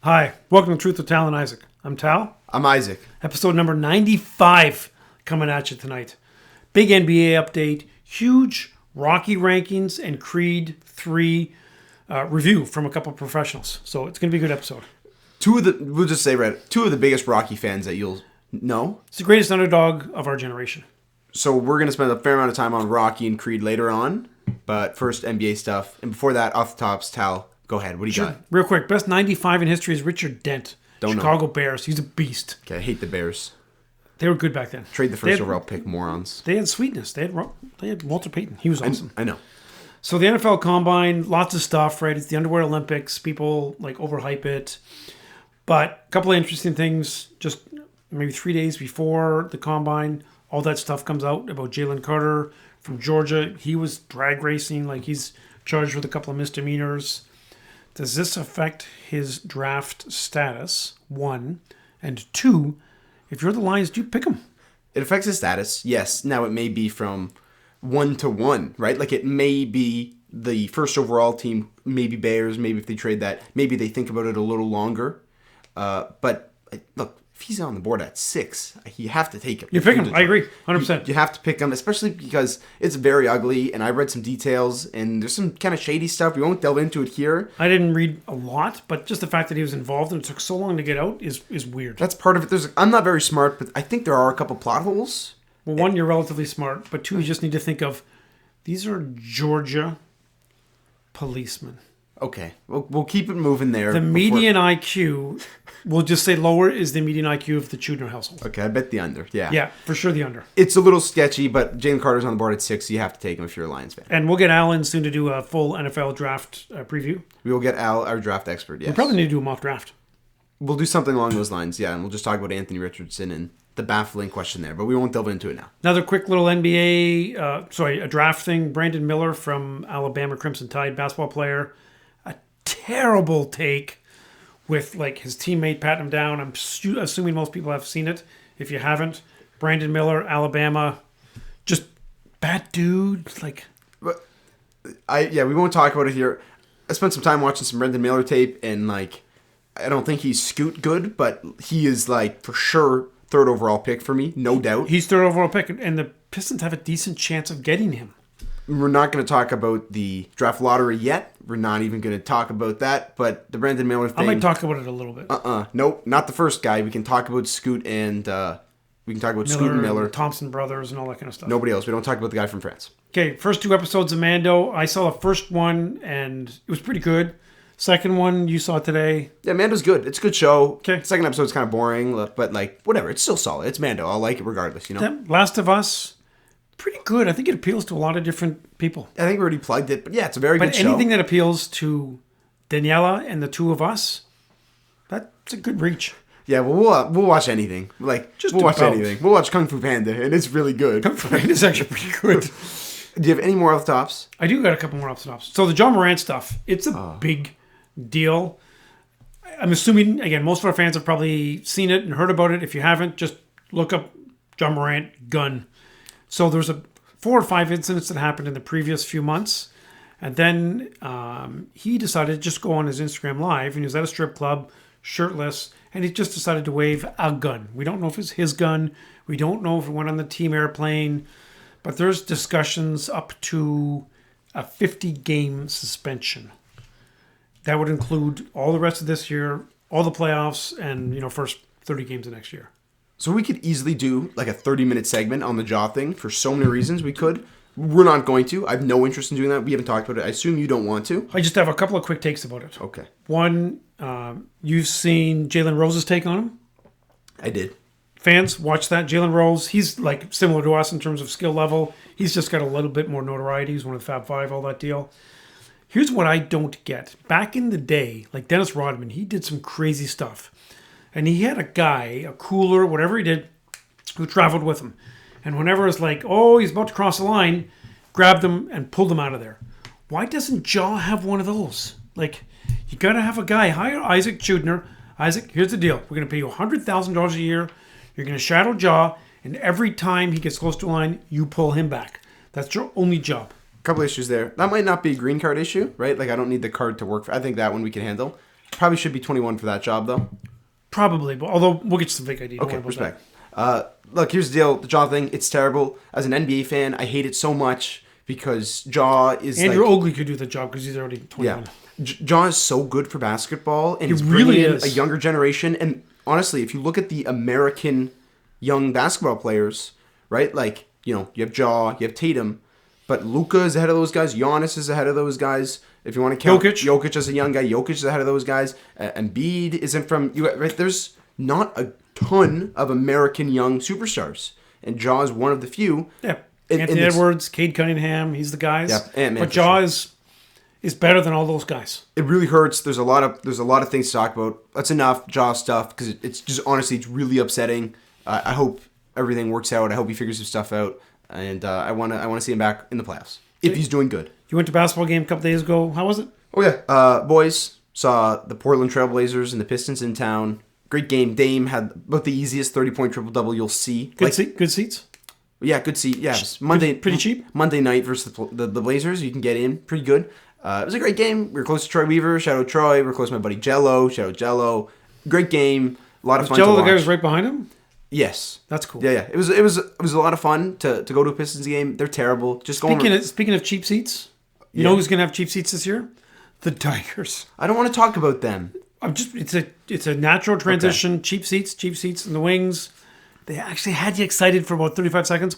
Hi, welcome to Truth with Tal and Isaac. I'm Tal. I'm Isaac. Episode number 95 coming at you tonight. Big NBA update, huge Rocky rankings, and Creed 3 review from a couple of professionals. So it's going to be a good episode. Two of the biggest Rocky fans that you'll know. It's the greatest underdog of our generation. So we're going to spend a fair amount of time on Rocky and Creed later on. But first, NBA stuff. And before that, off the tops, Tal, go ahead. What do you got? Real quick, best 95 in history is Richard Dent. Chicago Bears. He's a beast. Okay, I hate the Bears. They were good back then. Trade the first overall pick, morons. They had sweetness. They had Walter Payton. He was awesome. I know. So the NFL Combine, lots of stuff, right? It's the Underwear Olympics. People overhype it. But a couple of interesting things, just maybe 3 days before the Combine, all that stuff comes out about Jalen Carter from Georgia. He was drag racing, he's charged with a couple of misdemeanors. Does this affect his draft status? 1. And 2, if you're the Lions, do you pick him? It affects his status, yes. Now it may be from 1 to 1, right? It may be the first overall team, maybe Bears, maybe if they trade that, maybe they think about it a little longer. But look, if he's on the board at 6, you have to take him. You pick him. I agree, 100%. You have to pick him, especially because it's very ugly, and I read some details, and there's some kind of shady stuff. We won't delve into it here. I didn't read a lot, but just the fact that he was involved and it took so long to get out is weird. That's part of it. I'm not very smart, but I think there are a couple plot holes. Well, 1, you're relatively smart, but 2, you just need to think of, these are Georgia policemen. Okay, we'll keep it moving there. The median IQ, we'll just say lower, is the median IQ of the Chudner household. Okay, I bet the under, yeah. Yeah, for sure the under. It's a little sketchy, but Jalen Carter's on the board at 6, so you have to take him if you're a Lions fan. And we'll get Alan soon to do a full NFL draft preview. We will get Al, our draft expert, yes. We probably need to do a mock draft. We'll do something along those lines, yeah, and we'll just talk about Anthony Richardson and the baffling question there, but we won't delve into it now. Another quick little NBA, a draft thing. Brandon Miller from Alabama Crimson Tide, basketball player. Terrible take with his teammate patting him down. I'm assuming most people have seen it. If you haven't, Brandon Miller, Alabama, just bad dude. We won't talk about it here. I spent some time watching some Brandon Miller tape, and I don't think he's scoot good, but he is for sure third overall pick for me, no doubt. He's third overall pick, and the Pistons have a decent chance of getting him. We're not going to talk about the draft lottery yet. We're not even going to talk about that. But the Brandon Miller thing... I might talk about it a little bit. Nope, not the first guy. We can talk about Scoot and... Miller. Thompson brothers and all that kind of stuff. Nobody else. We don't talk about the guy from France. Okay, first 2 episodes of Mando. I saw the first one, and it was pretty good. Second one, you saw today. Yeah, Mando's good. It's a good show. Okay. Second episode's kind of boring, but whatever. It's still solid. It's Mando. I'll like it regardless, Last of Us... pretty good. I think it appeals to a lot of different people. I think we already plugged it, but yeah, it's a very good show. But anything that appeals to Daniela and the 2 of us, that's a good reach. Yeah, well, we'll watch anything. We'll watch anything. We'll watch Kung Fu Panda, and it's really good. Kung Fu Panda is actually pretty good. Do you have any more off the tops? I do got a couple more off the tops. So the John Morant stuff, it's a big deal. I'm assuming, again, most of our fans have probably seen it and heard about it. If you haven't, just look up John Morant gun. So there's 4 or 5 incidents that happened in the previous few months. And then he decided to just go on his Instagram Live. And he was at a strip club, shirtless. And he just decided to wave a gun. We don't know if it's his gun. We don't know if it went on the team airplane. But there's discussions up to a 50-game suspension. That would include all the rest of this year, all the playoffs, and first 30 games of next year. So we could easily do a 30-minute segment on the jaw thing for so many reasons we could. We're not going to. I have no interest in doing that. We haven't talked about it. I assume you don't want to. I just have a couple of quick takes about it. Okay. 1, you've seen Jalen Rose's take on him? I did. Fans, watch that. Jalen Rose, he's similar to us in terms of skill level. He's just got a little bit more notoriety. He's one of the Fab Five, all that deal. Here's what I don't get. Back in the day, Dennis Rodman, he did some crazy stuff. And he had a guy, a cooler, whatever he did, who traveled with him. And whenever it's he's about to cross the line, grabbed them and pulled them out of there. Why doesn't Jaw have one of those? You got to have a guy. Hire Isaac Chudner. Isaac, here's the deal. We're going to pay you $100,000 a year. You're going to shadow Jaw. And every time he gets close to a line, you pull him back. That's your only job. Couple issues there. That might not be a green card issue, right? I don't need the card to work for. I think that one we can handle. Probably should be 21 for that job, though. Probably, but although we'll get to the big idea. Okay, respect. Look, here's the deal. The Jaw thing, it's terrible. As an NBA fan, I hate it so much because Jaw is Andrew Oakley could do the job because he's already 21. Yeah. Jaw is so good for basketball, and he's really bringing in is. a younger generation. And honestly, if you look at the American young basketball players, right? Like, you have Jaw, you have Tatum, but Luka is ahead of those guys. Giannis is ahead of those guys. If you want to count Jokic as a young guy, Jokic is ahead of those guys. Embiid isn't from right. There's not a ton of American young superstars, and Jaw is one of the few. Yeah, Anthony Edwards, Cade Cunningham, he's the guys. Yeah, Ant-Man, but Jaw is better than all those guys. It really hurts. There's a lot of things to talk about. That's enough Jaw stuff because it's just honestly it's really upsetting. I hope everything works out. I hope he figures his stuff out, and I want to see him back in the playoffs if he's doing good. You went to a basketball game a couple days ago. How was it? Oh yeah, boys saw the Portland Trailblazers and the Pistons in town. Great game. Dame had about the easiest 30-point triple-double you'll see. Good seats? Yeah, good seat. Yeah, Monday. Pretty cheap? Monday night versus the Blazers. You can get in. Pretty good. It was a great game. We were close to Troy Weaver. Shout out Troy. We were close to my buddy Jello. Shout out Jello. Great game. A lot of fun Jello to watch. the guy was right behind him? Yes. That's cool. Yeah. It was a lot of fun to go to a Pistons game. They're terrible. Just Speaking of cheap seats, you know who's going to have cheap seats this year? The Tigers. I don't want to talk about them. It's a natural transition. Okay. Cheap seats in the wings. They actually had you excited for about 35 seconds.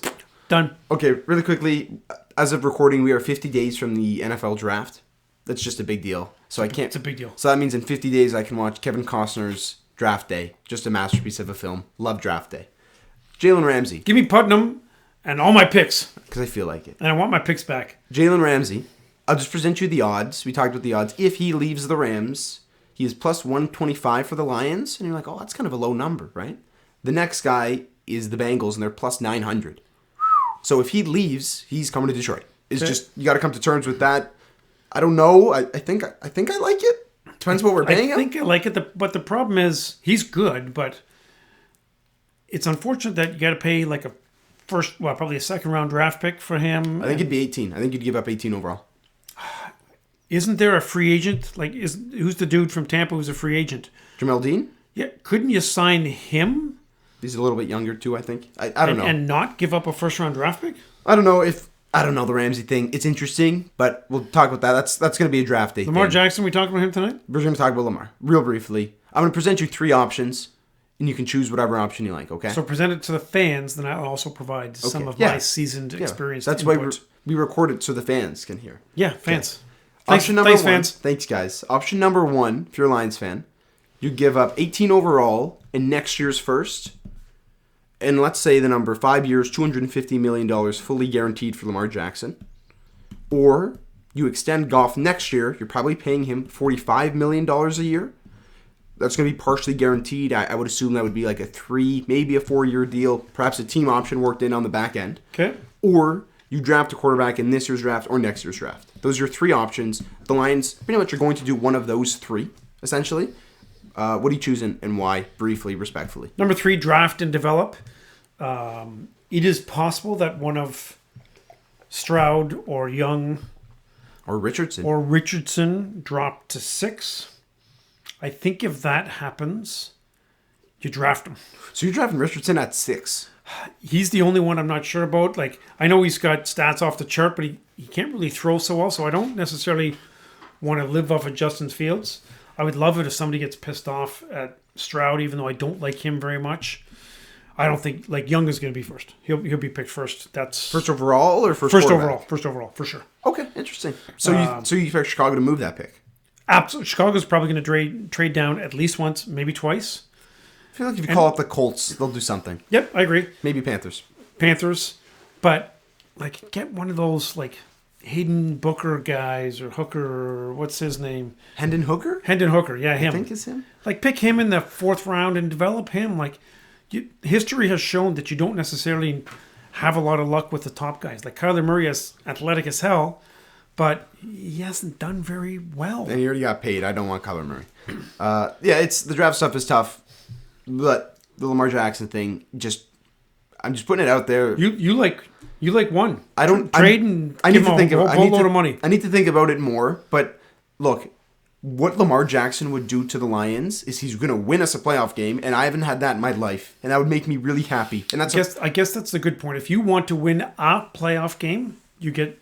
Done. Okay, really quickly. As of recording, we are 50 days from the NFL draft. That's just a big deal. So I can't. It's a big deal. So that means in 50 days I can watch Kevin Costner's Draft Day. Just a masterpiece of a film. Love Draft Day. Jalen Ramsey. Give me Putnam and all my picks. Because I feel like it. And I want my picks back. Jalen Ramsey. I'll just present you the odds. We talked about the odds. If he leaves the Rams, he is plus 125 for the Lions. And you're like, oh, that's kind of a low number, right? The next guy is the Bengals, and they're plus 900. So if he leaves, he's coming to Detroit. It's just, you got to come to terms with that. I don't know. I think I like it. Depends what we're paying him. I think I like it, but the problem is he's good, but it's unfortunate that you got to pay like probably a second round draft pick for him. I think it'd be 18. I think you'd give up 18 overall. Isn't there a free agent? Like, who's the dude from Tampa who's a free agent? Jamel Dean? Yeah, couldn't you sign him? He's a little bit younger too, I think. I don't know. And not give up a first round draft pick? I don't know the Ramsey thing. It's interesting, but we'll talk about that. That's going to be a draft day. Lamar Jackson, we talked about him tonight? We're going to talk about Lamar real briefly. I'm going to present you 3 options, and you can choose whatever option you like, okay? So present it to the fans, then I'll also provide some of my seasoned experience. That's input. why we record it so the fans can hear. Yeah, fans. Okay. Option number 1. Fans. Thanks, guys. Option number 1, if you're a Lions fan, you give up 18 overall in next year's first, and let's say the number 5 years, $250 million fully guaranteed for Lamar Jackson. Or you extend Goff next year. You're probably paying him $45 million a year. That's going to be partially guaranteed. I would assume that would be like a 3, maybe a 4-year deal. Perhaps a team option worked in on the back end. Okay. Or you draft a quarterback in this year's draft or next year's draft. Those are your 3 options. The Lions pretty much are going to do one of those 3, essentially. What do you choose and why? Briefly, respectfully. Number 3, draft and develop. It is possible that one of Stroud or Young or Richardson dropped to 6. I think if that happens, you draft him. So you're drafting Richardson at 6? He's the only one I'm not sure about. Like, I know he's got stats off the chart, but he can't really throw so well, so I don't necessarily want to live off of Justin Fields. I would love it if somebody gets pissed off at Stroud, even though I don't like him very much. I don't think Young is going to be first. He'll be picked first. That's first overall or first overall. First overall for sure. Okay, interesting. So you expect Chicago to move that pick? Absolutely. Chicago's probably going to trade down at least once, maybe twice. I feel like if you call up the Colts, they'll do something. Yep, I agree. Maybe Panthers, but get one of those Hayden Booker guys or Hooker or what's his name? Hendon Hooker. Yeah, him. I think it's him. Pick him in the 4th round and develop him. History has shown that you don't necessarily have a lot of luck with the top guys. Like Kyler Murray is athletic as hell, but he hasn't done very well. And he already got paid. I don't want Kyler Murray. It's the draft stuff is tough, but the Lamar Jackson thing, I'm just putting it out there. You like one. I don't trade and I need to think of a boatload of money. I need to think about it more. But look, what Lamar Jackson would do to the Lions is he's going to win us a playoff game, and I haven't had that in my life, and that would make me really happy. And I guess that's a good point. If you want to win a playoff game, you get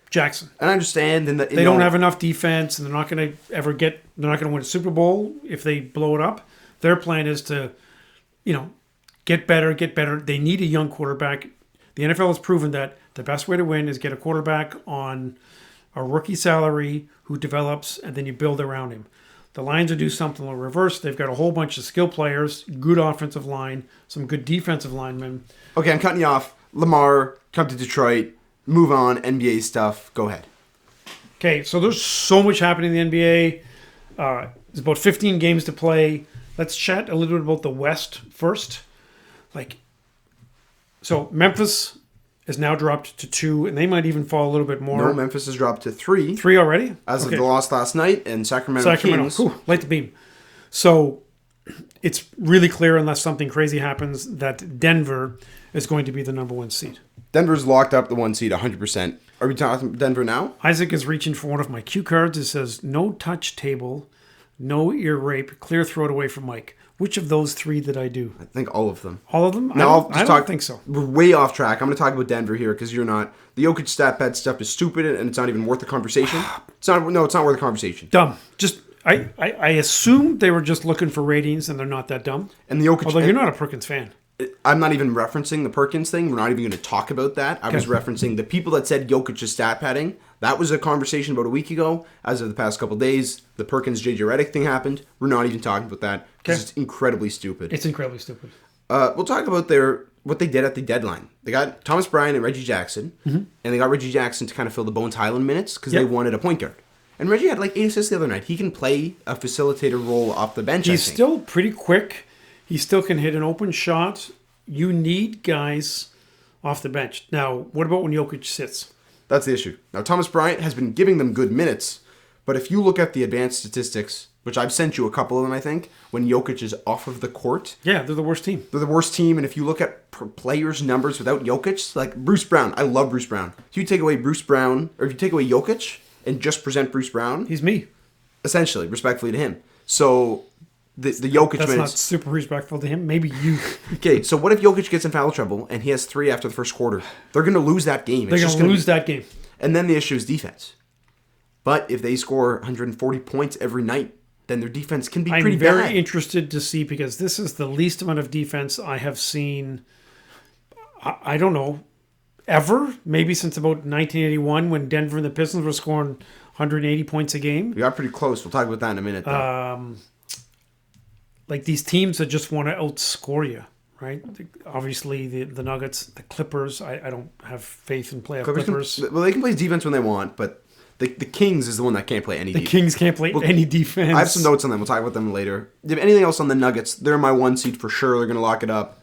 Jackson. And I understand, and they don't have enough defense, and they're not going to win a Super Bowl if they blow it up. Their plan is to, get better. They need a young quarterback. The NFL has proven that the best way to win is get a quarterback on a rookie salary who develops, and then you build around him. The Lions will do something in the reverse. They've got a whole bunch of skill players, good offensive line, some good defensive linemen. Okay, I'm cutting you off. Lamar, come to Detroit, move on, NBA stuff. Go ahead. Okay, so there's so much happening in the NBA. There's about 15 games to play. Let's chat a little bit about the West first. So Memphis is now dropped to 2, and they might even fall a little bit more. No, Memphis has dropped to 3. 3 already? As of the loss last night, and Sacramento Kings. Light the beam. So it's really clear, unless something crazy happens, that Denver is going to be the number 1 seed. Denver's locked up the 1 seed 100%. Are we talking Denver now? Isaac is reaching for one of my cue cards. It says, no touch table, no ear rape, clear throat away from Mike. Which of those 3 did I do? I think all of them. All of them? No, I don't think so. We're way off track. I'm going to talk about Denver here because you're not. The Jokic stat pad stuff is stupid and it's not even worth the conversation. It's not worth the conversation. Dumb. I assumed they were just looking for ratings and they're not that dumb. And the Jokic. Although you're not a Perkins fan. I'm not even referencing the Perkins thing. We're not even going to talk about that. I was referencing the people that said Jokic is stat padding. That was a conversation about a week ago. As of the past couple of days, the Perkins JJ Redick thing happened. We're not even talking about that because it's incredibly stupid. It's incredibly stupid. We'll talk about what they did at the deadline. They got Thomas Bryant and Reggie Jackson, and they got Reggie Jackson to kind of fill the Bones Highland minutes because they wanted a point guard. And Reggie had 8 assists the other night. He can play a facilitator role off the bench. He's still pretty quick. He still can hit an open shot. You need guys off the bench. Now, what about when Jokic sits? That's the issue. Now, Thomas Bryant has been giving them good minutes, but if you look at the advanced statistics, which I've sent you a couple of them, I think, when Jokic is off of the court. Yeah, they're the worst team. They're the worst team, and if you look at players' numbers without Jokic, like Bruce Brown, I love Bruce Brown. If you take away Bruce Brown, or if you take away Jokic and just present Bruce Brown. He's me. Essentially, respectfully to him. So the Jokic That's minutes. Not super respectful to him. Maybe you. Okay, so what if Jokic gets in foul trouble and he has 3 after the first quarter? They're going to lose that game. They're going to lose that game. And then the issue is defense. But if they score 140 points every night, then their defense can be pretty bad. I'm very interested to see, because this is the least amount of defense I have seen, I don't know, ever. Maybe since about 1981 when Denver and the Pistons were scoring 180 points a game. We got pretty close. We'll talk about that in a minute, though. Like these teams that just want to outscore you, right? Obviously, the Nuggets, the Clippers, I don't have faith in playoff Clippers. Well, they can play defense when they want, but the Kings is the one that can't play any defense. The Kings can't play any defense. I have some notes on them. We'll talk about them later. Do you have anything else on the Nuggets? They're my 1 seed for sure. They're going to lock it up.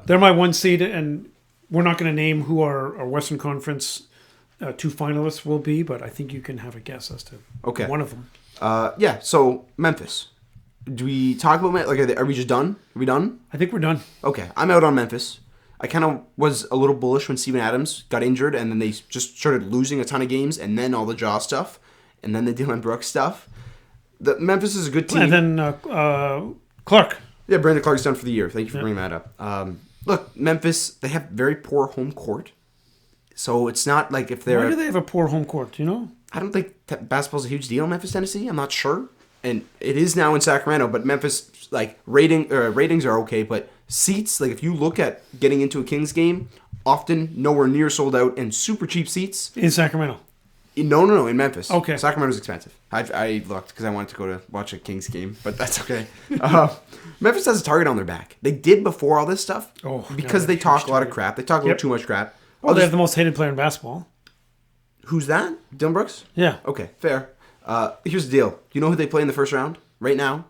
They're my 1 seed, and we're not going to name who our Western Conference 2 finalists will be, but I think you can have a guess as to one of them. Yeah, so Memphis. Do we talk about Memphis? Like, are we just done? Are we done? I think we're done. Okay, I'm out on Memphis. I kind of was a little bullish when Steven Adams got injured, and then they just started losing a ton of games, and then all the Jaw stuff, and then the Dylan Brooks stuff. Memphis is a good team. And then Clark. Yeah, Brandon Clark's done for the year. Thank you for bringing that up. Look, Memphis, they have very poor home court. So it's not like if they're... Why do they have a poor home court, do you know? I don't think basketball's a huge deal in Memphis, Tennessee. I'm not sure. And it is now in Sacramento, but Memphis, ratings are okay, but seats, if you look at getting into a Kings game, often nowhere near sold out and super cheap seats. In Sacramento? No, in Memphis. Okay. Sacramento's expensive. I looked because I wanted to go to watch a Kings game, but that's okay. Memphis has a target on their back. They did before all this stuff because they talk a lot of crap. They talk a little too much crap. Well, they have the most hated player in basketball. Who's that? Dylan Brooks? Yeah. Okay, fair. Here's the deal. You know who they play in the first round right now?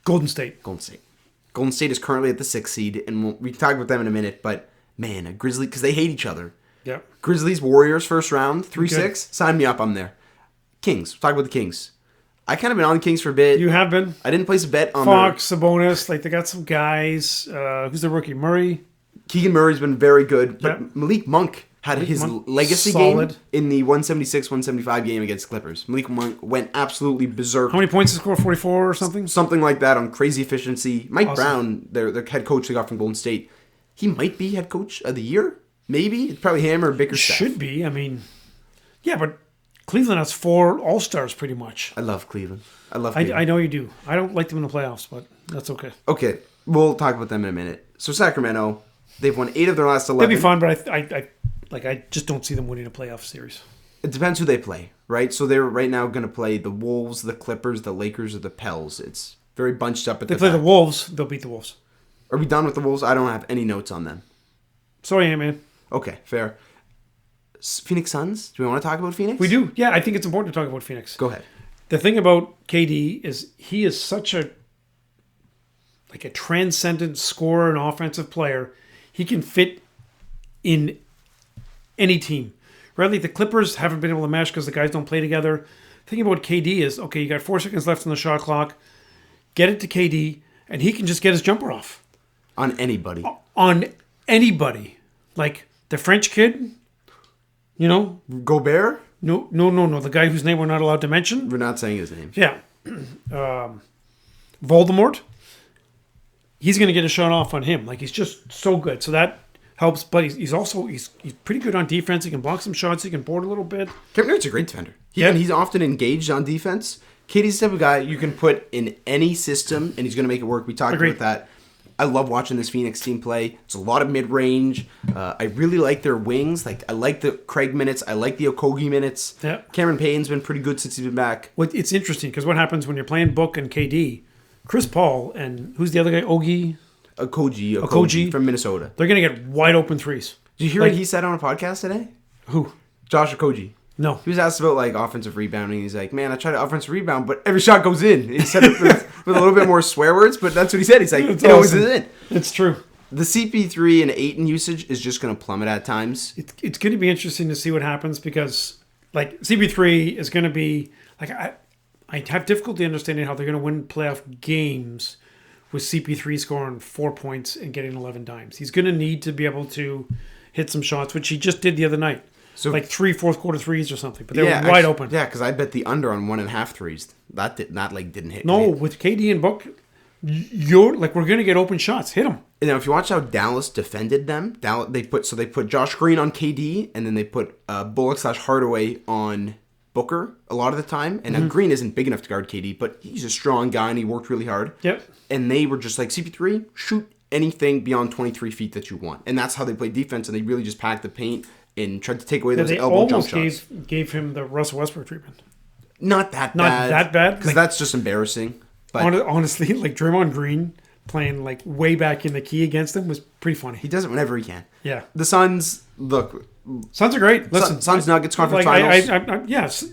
Golden State. Golden State is currently at the 6th seed, and we can talk about them in a minute, but man, a Grizzly, because they hate each other. Yeah. Grizzlies, Warriors, first round, 3-6. Sign me up, I'm there. Kings. Talk about the Kings. I kind of been on the Kings for a bit. You have been? I didn't place a bet on Fox, Sabonis, they got some guys. Who's the rookie? Murray? Keegan Murray's been very good, but Malik Monk had his Monk, legacy solid. game in the 176-175 game against Clippers. Malik Monk went absolutely berserk. How many points did he score? 44 or something? Something like that on crazy efficiency. Mike Brown, their head coach they got from Golden State, he might be head coach of the year. Maybe. It's probably him or Bickerstaff. Should be. I mean, yeah, but Cleveland has 4 All-Stars pretty much. I love Cleveland. I know you do. I don't like them in the playoffs, but that's okay. Okay, we'll talk about them in a minute. So Sacramento, they've won 8 of their last 11. They'll be fun, but I just don't see them winning a playoff series. It depends who they play, right? So they're right now going to play the Wolves, the Clippers, the Lakers, or the Pels. It's very bunched up at the back. They play the Wolves, they'll beat the Wolves. Are we done with the Wolves? I don't have any notes on them. Sorry, man. Okay, fair. Phoenix Suns? Do we want to talk about Phoenix? We do. Yeah, I think it's important to talk about Phoenix. Go ahead. The thing about KD is he is such a transcendent scorer and offensive player. He can fit in any team. Right? Like the Clippers haven't been able to mesh because the guys don't play together. The thing about KD is, okay, you got 4 seconds left on the shot clock. Get it to KD, and he can just get his jumper off. On anybody. On anybody. Like the French kid, Gobert? No. The guy whose name we're not allowed to mention. We're not saying his name. Yeah. Voldemort. He's going to get a shot off on him. Like, he's just so good. So that helps. But he's pretty good on defense. He can block some shots. He can board a little bit. Kevin Durant's a great defender. He's often engaged on defense. KD's the type of guy you can put in any system, and he's going to make it work. We talked about that. I love watching this Phoenix team play. It's a lot of mid-range. I really like their wings. I like the Craig minutes. I like the Okogie minutes. Yeah. Cameron Payne's been pretty good since he's been back. Well, it's interesting because what happens when you're playing Book and KD, Chris Paul and who's the other guy? Okogie from Minnesota. They're going to get wide open threes. Did you hear what he said on a podcast today? Who? Josh Okogie. No. He was asked about offensive rebounding. He's like, man, I try to offensive rebound, but every shot goes in. He said it with a little bit more swear words, but that's what he said. He's like, it always is in. It's true. The CP3 and Ayton usage is just going to plummet at times. It's going to be interesting to see what happens because CP3 is going to be I have difficulty understanding how they're going to win playoff games with CP3 scoring 4 points and getting 11 dimes. He's going to need to be able to hit some shots, which he just did the other night. So 3 fourth quarter threes or something, but they were wide open. Yeah, because I bet the under on 1.5 threes. That didn't hit. No, with KD and Book, we're going to get open shots. Hit them. Now, if you watch how Dallas defended them, they put Josh Green on KD, and then they put Bullock/Hardaway on Booker a lot of the time. And now Green isn't big enough to guard KD, but he's a strong guy and he worked really hard. Yep. And they were just like, CP3, shoot anything beyond 23 feet that you want. And that's how they play defense, and they really just packed the paint and tried to take away those elbow jump shots. They almost gave him the Russell Westbrook treatment. Not that bad. Because that's just embarrassing. But honestly, Draymond Green playing way back in the key against him was pretty funny. He does it whenever he can. Yeah. The Suns, look. Suns are great. Listen. Suns Nuggets conference finals. Yes.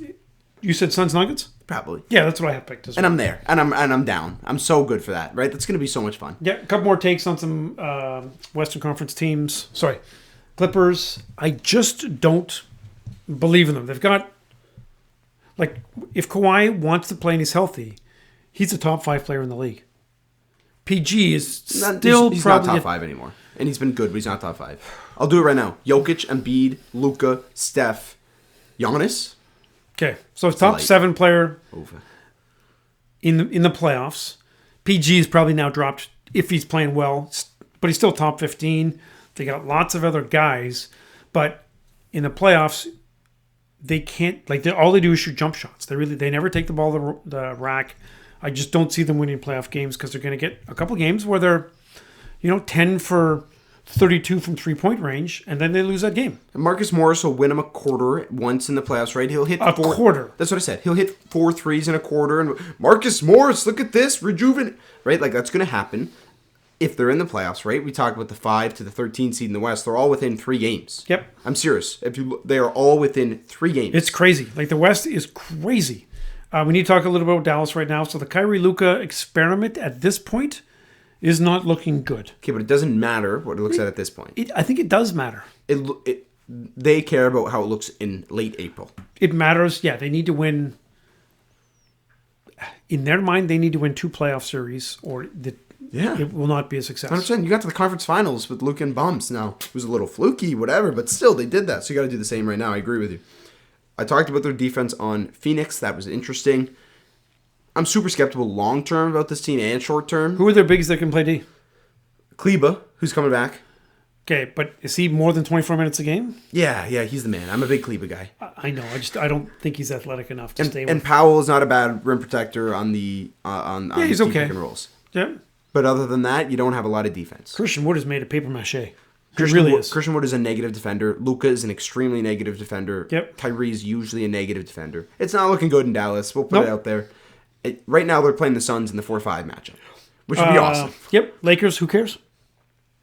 You said Suns Nuggets? Probably. Yeah, that's what I have picked as well. And I'm there. And I'm down. I'm so good for that, right? That's going to be so much fun. Yeah, a couple more takes on some Western Conference teams. Sorry. Clippers, I just don't believe in them. They've got, if Kawhi wants to play and he's healthy, he's a top 5 player in the league. PG is still he's probably not top 5 anymore. And he's been good, but he's not top 5. I'll do it right now. Jokic, Embiid, Luka, Steph, Giannis. Okay, so top 7 player in the playoffs. PG is probably now dropped if he's playing well, but he's still top 15. They got lots of other guys, but in the playoffs, they can't. All they do is shoot jump shots. They never take the ball to the rack. I just don't see them winning playoff games because they're going to get a couple games where they're, 10 for 32 from 3-point range, and then they lose that game. Marcus Morris will win him a quarter once in the playoffs, right? He'll hit a quarter. That's what I said. He'll hit 4 threes in a quarter, and Marcus Morris, look at this, rejuvenate, right? That's going to happen. If they're in the playoffs, right? We talk about the 5 to the 13 seed in the West. They're all within 3 games. Yep. I'm serious. They are all within 3 games. It's crazy. The West is crazy. We need to talk a little bit about Dallas right now. So the Kyrie Luka experiment at this point is not looking good. Okay, but it doesn't matter what it looks at this point. I think it does matter. They care about how it looks in late April. It matters. Yeah, they need to win. In their mind, they need to win 2 playoff series, or Yeah. it will not be a success. 100%. You got to the conference finals with Luka and Bums. Now, it was a little fluky, whatever, but still, they did that. So you got to do the same right now. I agree with you. I talked about their defense on Phoenix. That was interesting. I'm super skeptical long-term about this team and short-term. Who are their bigs that can play D? Kleba, who's coming back. Okay, but is he more than 24 minutes a game? Yeah, he's the man. I'm a big Kleba guy. I know. I don't think he's athletic enough to stay with. And Powell is not a bad rim protector on the he's deep okay. pick and rolls. Yeah. But other than that, you don't have a lot of defense. Christian Wood is made of paper mache. Christian Wood is a negative defender. Luka is an extremely negative defender. Yep. Kyrie is usually a negative defender. It's not looking good in Dallas. We'll put it out there. Right now, they're playing the Suns in the 4-5 matchup, which would be awesome. Yep. Lakers, who cares?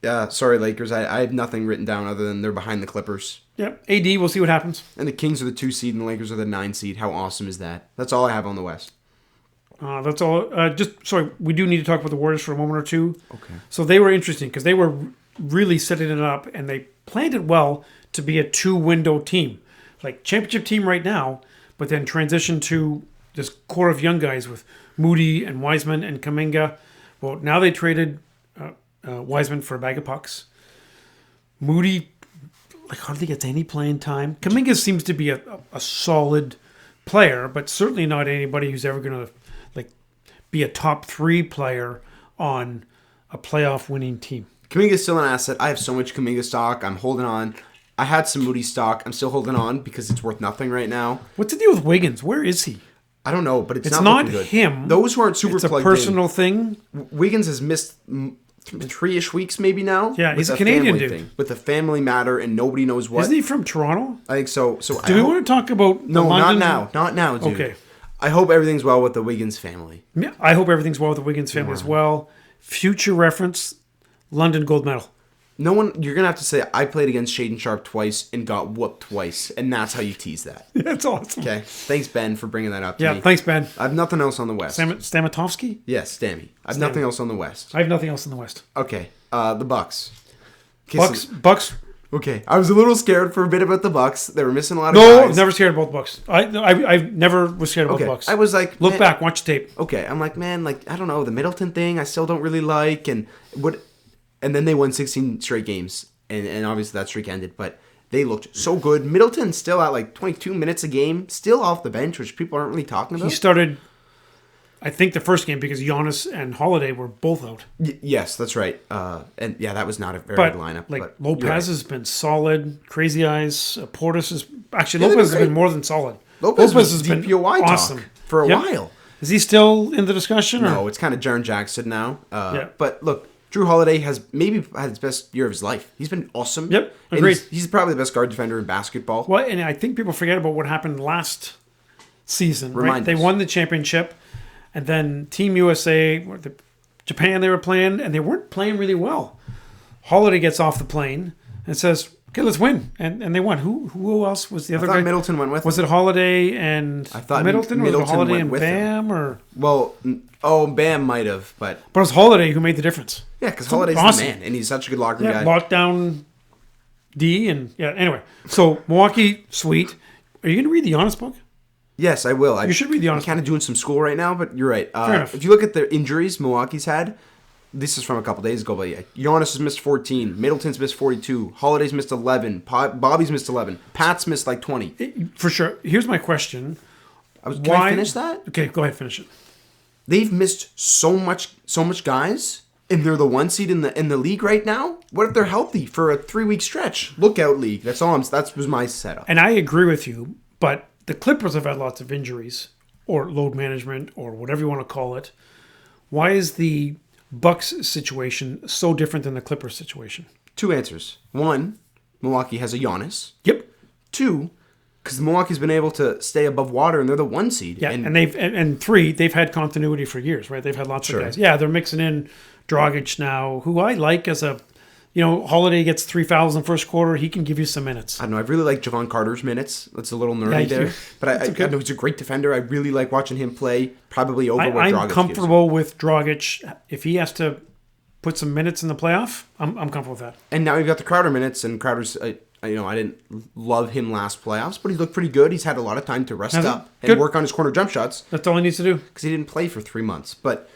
Sorry, Lakers. I have nothing written down other than they're behind the Clippers. Yep. AD, we'll see what happens. And the Kings are the 2 seed and the Lakers are the 9 seed. How awesome is that? That's all I have on the West. That's all. Sorry, we do need to talk about the Warriors for a moment or two. Okay. So they were interesting because they were really setting it up and they planned it well to be a 2-window team. Like championship team right now, but then transition to this core of young guys with Moody and Wiseman and Kuminga. Well, now they traded Wiseman for a bag of pucks. Moody hardly gets any playing time. Kuminga seems to be a solid player, but certainly not anybody who's ever going to be a top 3 player on a playoff winning team. Kuminga's still an asset. I have so much Kuminga stock. I'm holding on. I had some Moody stock. I'm still holding on because it's worth nothing right now. What's the deal with Wiggins? Where is he? I don't know, but it's not looking good. him. Those who aren't super It's a plugged personal thing. Wiggins has missed 3-ish weeks maybe now. Yeah, he's a Canadian dude. Thing, with the family matter and nobody knows what. Isn't he from Toronto? I think so. Do we want to talk about No, London? not now, dude. Okay. I hope everything's well with the Wiggins family. Yeah, I hope everything's well with the Wiggins family as well. Future reference, London gold medal. No one, you're going to have to say, I played against Shaden Sharp twice and got whooped twice, and that's how you tease that. That's awesome. Okay. Thanks, Ben, for bringing that up to me. Yeah, thanks, Ben. I have nothing else on the West. Stamatovsky? Yes, Stammy. I have nothing else on the West. I have nothing else in the West. Okay. The Bucks. Okay, Bucks. Okay. I was a little scared for a bit about the Bucks. They were missing a lot of No, guys. I'm never scared about the Bucks. I never was scared about the Bucks. I was like, look back, watch the tape. Okay, I'm like, man, I don't know, the Middleton thing I still don't really like, and then they won 16 straight games, and obviously that streak ended, but they looked so good. Middleton still at 22 minutes a game, still off the bench, which people aren't really talking about. He started, I think, the first game because Giannis and Holiday were both out. Yes, that's right. And yeah, that was not a very good lineup. But Lopez has been solid. Crazy Eyes. Portis is Lopez has been more than solid. Lopez has been DPOY awesome for a while. Is he still in the discussion? No, it's kind of Jaren Jackson now. Yeah. But look, Drew Holiday has maybe had his best year of his life. He's been awesome. Yep, agreed. He's probably the best guard defender in basketball. Well, and I think people forget about what happened last season. Remind They us. won the championship, and then Team USA, Japan, they were playing, and they weren't playing really well. Holiday gets off the plane and says, "Okay, let's win," and they won. Who else was the other guy? Middleton went with. Was it Holiday and I thought Middleton? Or was it Holiday went and with Bam? Or well, Bam might have, but it was Holiday who made the difference. yeah, because Holiday's awesome. the man, and he's such a good locker guy. Lockdown D and anyway. So Milwaukee, sweet. Are you going to read the Giannis book? Yes, I will. You should read the I'm Giannis. kind of doing some school right now, but you're right. Fair enough. If you look at the injuries Milwaukee's had, this is from a couple days ago, but yeah, Giannis has missed 14, Middleton's missed 42, Holiday's missed 11, Bobby's missed 11, Pat's missed 20. For sure. Here's my question. Can I finish that? Okay, go ahead, finish it. They've missed so much guys, and they're the 1 seed in the league right now. What if they're healthy for a 3-week stretch? Lookout league. That was my setup. And I agree with you, but the Clippers have had lots of injuries or load management or whatever you want to call it. Why is the Bucks situation so different than the Clippers situation? 2 answers. 1, Milwaukee has a Giannis. Yep. 2, because Milwaukee's been able to stay above water and they're the 1 seed. Yeah, and 3, they've had continuity for years, right? They've had lots of guys. Yeah, they're mixing in Dragic now, who I like as a, Holiday gets 3 fouls in the first quarter. He can give you some minutes. I don't know. I really like Jalen Carter's minutes. That's a little nerdy there. But I know he's a great defender. I really like watching him play, probably over what Dragic I'm comfortable with Dragic. If he has to put some minutes in the playoff, I'm comfortable with that. And now you've got the Crowder minutes, and Crowder's, I didn't love him last playoffs, but he looked pretty good. He's had a lot of time to rest up and work on his corner jump shots. That's all he needs to do. Because he didn't play for 3 months. But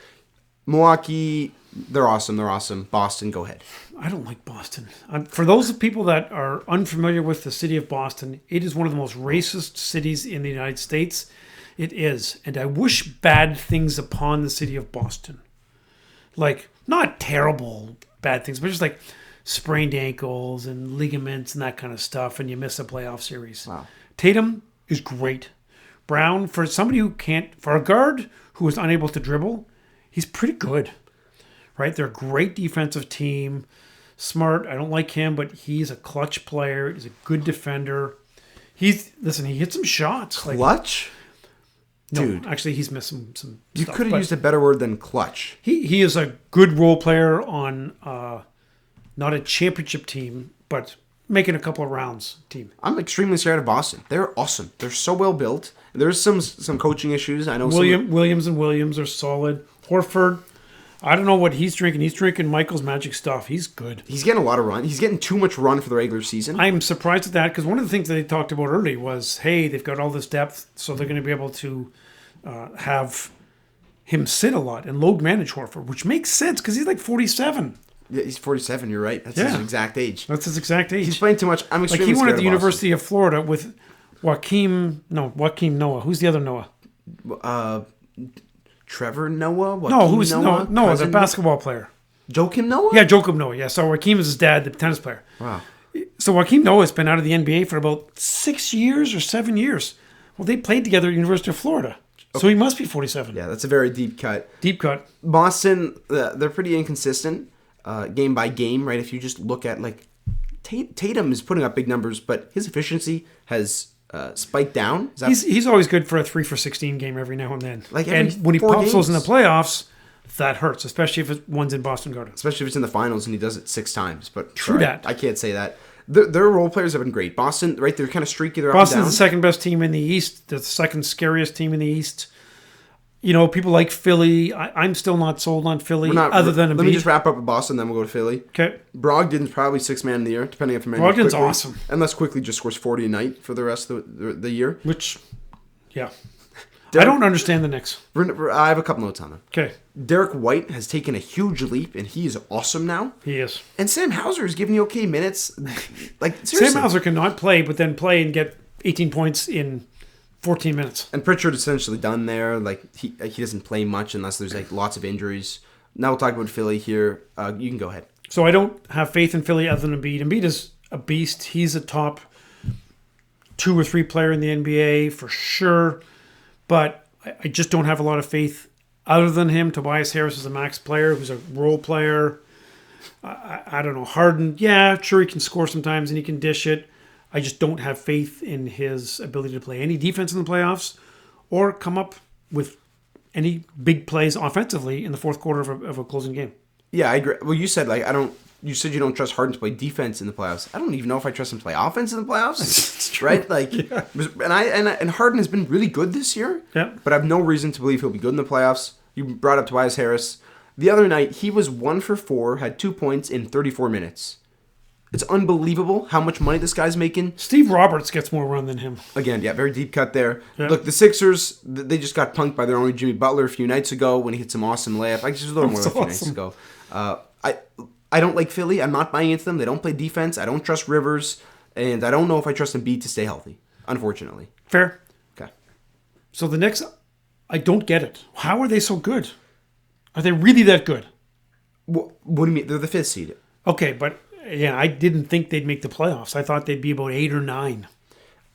Milwaukee, they're awesome. They're awesome. Boston, go ahead. I don't like Boston. For those people that are unfamiliar with the city of Boston, it is one of the most racist cities in the United States. It is. And I wish bad things upon the city of Boston. Like, not terrible bad things, but just like sprained ankles and ligaments and that kind of stuff, and you miss a playoff series. Wow. Tatum is great. Brown, for somebody who can't, for a guard who is unable to dribble, he's pretty good. Right? They're a great defensive team. Smart, I don't like him, but he's a clutch player. He's a good defender. He hits some shots. Clutch? Dude. No, actually, he's missed some You stuff, could have used a better word than clutch. He is a good role player on not a championship team, but making a couple of rounds team. I'm extremely scared of Boston. They're awesome. They're so well built. There's some coaching issues. I know Williams are solid. Horford, I don't know what he's drinking. He's drinking Michael's Magic stuff. He's good. He's getting a lot of run. He's getting too much run for the regular season. I'm surprised at that because one of the things that they talked about early was, hey, they've got all this depth, so they're going to be able to have him sit a lot and load manage Horford, which makes sense because he's like 47. Yeah, he's 47. You're right. That's his exact age. That's his exact age. He's playing too much. I'm extremely he went scared at the of University of Florida with Joakim Noah. Who's the other Noah? Trevor Noah? Who's Noah? The basketball player. Joakim Noah? Yeah, Joakim Noah. Yeah, so Joakim is his dad, the tennis player. Wow. So Joakim Noah has been out of the NBA for about 6 years or 7 years. Well, they played together at the University of Florida. Okay. So he must be 47. Yeah, that's a very deep cut. Deep cut. Boston, they're pretty inconsistent game by game, right? If you just look at, like, Tatum is putting up big numbers, but his efficiency has spiked down. He's always good for a 3 for 16 game every now and then. And when he pops those in the playoffs, that hurts, especially if one's in Boston Garden. Especially if it's in the finals and he does it 6 times. But true that. I can't say that. Their role players have been great. Boston, right? They're kind of streaky. They're Boston's up and down. the second best team in the East. They're the second scariest team in the East. You know, people like Philly. I'm still not sold on Philly, other than Embiid. Let me just wrap up with Boston, then we'll go to Philly. Okay. Brogdon's probably 6th man of the year, depending on Brogdon's awesome. Unless Quickly just scores 40 a night for the rest of the year. Which, yeah. I don't understand the Knicks. I have a couple notes on them. Okay. Derek White has taken a huge leap, and he is awesome now. He is. And Sam Hauser is giving you okay minutes. Like, seriously. Sam Hauser cannot play, but then play and get 18 points in 14 minutes. And Pritchard's essentially done there. Like, he doesn't play much unless there's, like, lots of injuries. Now we'll talk about Philly here. You can go ahead. So I don't have faith in Philly other than Embiid. Embiid is a beast. He's a top 2 or 3 player in the NBA for sure. But I just don't have a lot of faith other than him. Tobias Harris is a max player who's a role player. I don't know. Harden, yeah, sure, he can score sometimes and he can dish it. I just don't have faith in his ability to play any defense in the playoffs or come up with any big plays offensively in the fourth quarter of a closing game. Yeah, I agree. Well, you said you said you don't trust Harden to play defense in the playoffs. I don't even know if I trust him to play offense in the playoffs. It's true. Right? Like, yeah. And Harden has been really good this year. Yeah. But I have no reason to believe he'll be good in the playoffs. You brought up Tobias Harris. The other night, he was 1 for 4, had 2 points in 34 minutes. It's unbelievable how much money this guy's making. Steve Roberts gets more run than him. Again, yeah, very deep cut there. Yeah. Look, the Sixers, they just got punked by their own Jimmy Butler a few nights ago when he hit some awesome layup. I just a little more than a few nights ago. I don't like Philly. I'm not buying into them. They don't play defense. I don't trust Rivers. And I don't know if I trust Embiid to stay healthy, unfortunately. Fair. Okay. So the Knicks, I don't get it. How are they so good? Are they really that good? What do you mean? They're the 5th seed. Okay, but yeah, I didn't think they'd make the playoffs. I thought they'd be about 8 or 9.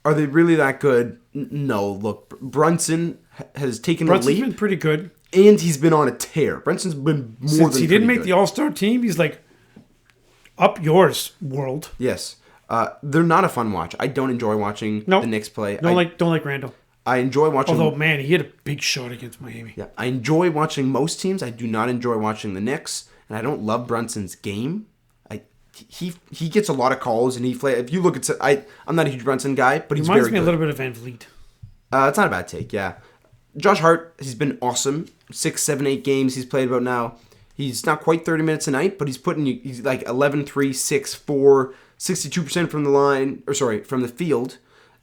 Are they really that good? No. Look, Brunson has taken a leap. Brunson's been pretty good. And he's been on a tear. Brunson's been more Since than he didn't make good. the All-Star team, he's like, up yours, world. Yes. They're not a fun watch. I don't enjoy watching the Knicks play. Don't like Randall. I enjoy watching... Although, man, he hit a big shot against Miami. Yeah, I enjoy watching most teams. I do not enjoy watching the Knicks. And I don't love Brunson's game. He gets a lot of calls, and if you look at... I'm not a huge Brunson guy, but he's very good. Reminds me a little bit of Van Vliet. It's not a bad take, yeah. Josh Hart, he's been awesome. 6, 7, 8 games he's played about now. He's not quite 30 minutes a night, but he's like 11, 3, 6, 4, 62% from the line, from the field,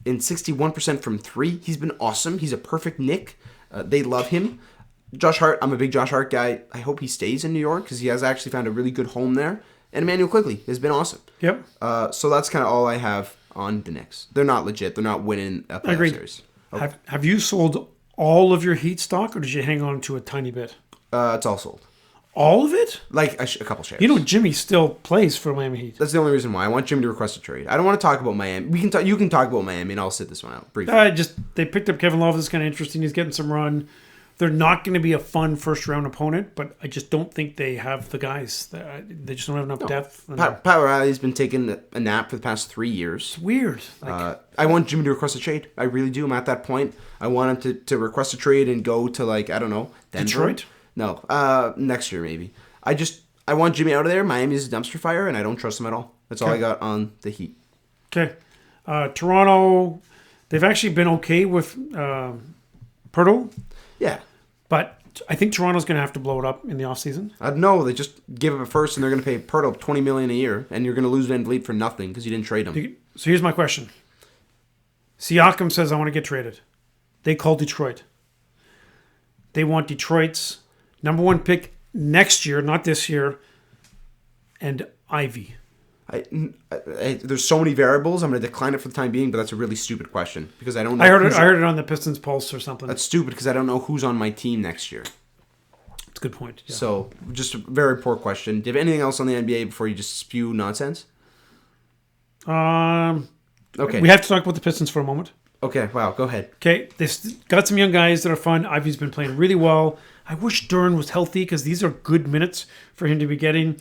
and 61% from 3. He's been awesome. He's a perfect Knick. They love him. Josh Hart, I'm a big Josh Hart guy. I hope he stays in New York because he has actually found a really good home there. And Emmanuel Quigley has been awesome. Yep. So that's kind of all I have on the Knicks. They're not legit. They're not winning a playoff series. Okay. Have you sold all of your Heat stock, or did you hang on to a tiny bit? It's all sold. All of it? Like a couple shares. You know, Jimmy still plays for Miami Heat. That's the only reason why. I want Jimmy to request a trade. I don't want to talk about Miami. You can talk about Miami, and I'll sit this one out briefly. They picked up Kevin Love. That's kind of interesting. He's getting some run. They're not going to be a fun first-round opponent, but I just don't think they have the guys. They just don't have enough depth. Pat Riley's been taking a nap for the past 3 years. It's weird. I want Jimmy to request a trade. I really do. I'm at that point. I want him to request a trade and go to, I don't know, Denver? Detroit? No, next year maybe. I want Jimmy out of there. Miami's a dumpster fire, and I don't trust him at all. That's all I got on the Heat. Okay. Toronto, they've actually been okay with Pirtle. Yeah. But I think Toronto's going to have to blow it up in the offseason. No, they just give up a first, and they're going to pay Pirtle $20 million a year, and you're going to lose Van Vliet for nothing because you didn't trade him. So here's my question. Siakam says, I want to get traded. They call Detroit. They want Detroit's number 1 pick next year, not this year, and Ivy. There's so many variables. I'm going to decline it for the time being, but that's a really stupid question because I don't know. I heard it on the Pistons Pulse or something. That's stupid because I don't know who's on my team next year. That's a good point. Yeah. So, just a very poor question. Do you have anything else on the NBA before you just spew nonsense? Okay. We have to talk about the Pistons for a moment. Okay, wow, go ahead. Okay, they've got some young guys that are fun. Ivy's been playing really well. I wish Duran was healthy because these are good minutes for him to be getting.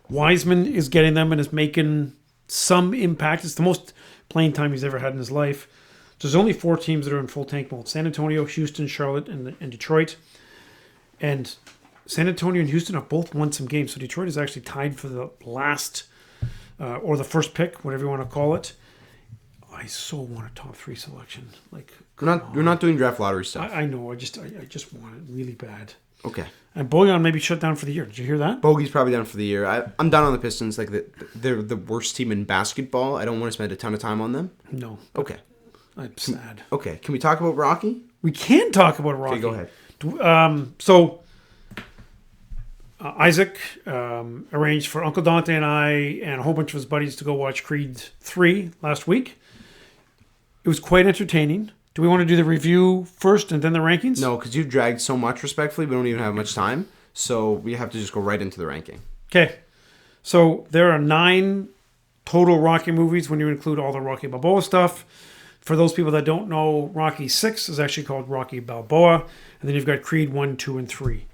Wiseman is getting them and is making some impact. It's the most playing time he's ever had in his life. There's only 4 teams that are in full tank mode. San Antonio, Houston, Charlotte, and Detroit. And San Antonio and Houston have both won some games. So Detroit is actually tied for the last or the first pick, whatever you want to call it. I so want a top 3 selection. We're not doing draft lottery stuff. I know. I just want it really bad. Okay. And Bojan maybe shut down for the year. Did you hear that? Bogey's probably done for the year. I'm done on the Pistons. They're the worst team in basketball. I don't want to spend a ton of time on them. No. Okay. I'm sad. Okay. Can we talk about Rocky? We can talk about Rocky. Okay, go ahead. Isaac arranged for Uncle Dante and I and a whole bunch of his buddies to go watch Creed 3 last week. It was quite entertaining. Do we want to do the review first and then the rankings? No, because you've dragged so much, respectfully. We don't even have much time. So we have to just go right into the ranking. Okay. So there are 9 total Rocky movies when you include all the Rocky Balboa stuff. For those people that don't know, Rocky 6 is actually called Rocky Balboa. And then you've got Creed 1, 2, and 3.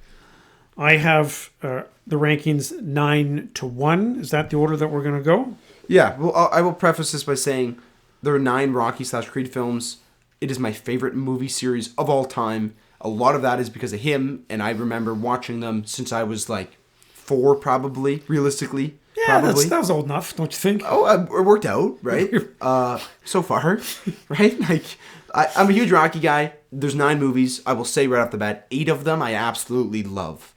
I have the rankings 9 to 1. Is that the order that we're going to go? Yeah. Well, I will preface this by saying there are 9 Rocky/Creed films. It is my favorite movie series of all time. A lot of that is because of him, and I remember watching them since I was 4, probably, realistically. Yeah, that was old enough, don't you think? Oh, it worked out, right? So far, right? I'm a huge Rocky guy. There's 9 movies. I will say right off the bat, 8 of them I absolutely love.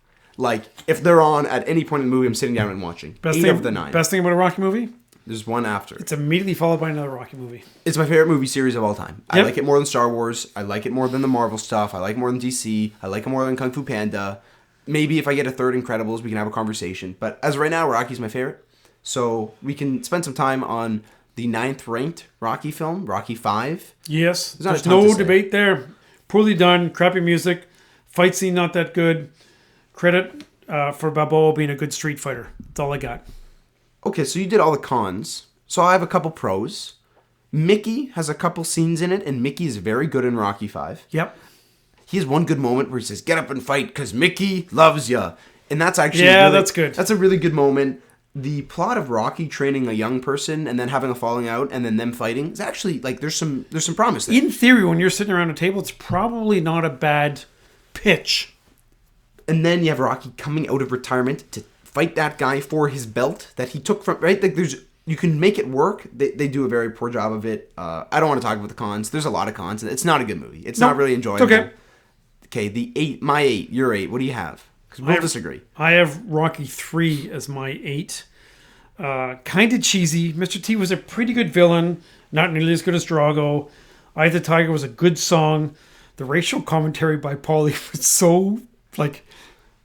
If they're on at any point in the movie, I'm sitting down and watching. Eight of the 9. Best thing about a Rocky movie? There's one after. It's immediately followed by another Rocky movie. It's my favorite movie series of all time. Yep. I like it more than Star Wars. I like it more than the Marvel stuff. I like it more than DC. I like it more than Kung Fu Panda. Maybe if I get a third Incredibles, we can have a conversation. But as of right now, Rocky's my favorite. So we can spend some time on the 9th ranked Rocky film, Rocky 5. Yes. There's no debate there. Poorly done, crappy music, fight scene not that good. Credit for Balboa being a good street fighter. That's all I got. Okay, so you did all the cons. So I have a couple pros. Mickey has a couple scenes in it, and Mickey is very good in Rocky 5. Yep. He has one good moment where he says, "Get up and fight, because Mickey loves ya." And that's actually that's good. That's a really good moment. The plot of Rocky training a young person and then having a falling out and then them fighting is actually, there's some promise there. In theory, when you're sitting around a table, it's probably not a bad pitch. And then you have Rocky coming out of retirement to fight that guy for his belt that he took from, right? You can make it work. They do a very poor job of it. I don't want to talk about the cons. There's a lot of cons. It's not a good movie. It's not really enjoyable. It's okay. Okay, my 8, your 8. What do you have? Because we'll disagree. I have Rocky 3 as my 8. Kind of cheesy. Mr. T was a pretty good villain. Not nearly as good as Drago. Eye of the Tiger was a good song. The racial commentary by Paulie was so Like,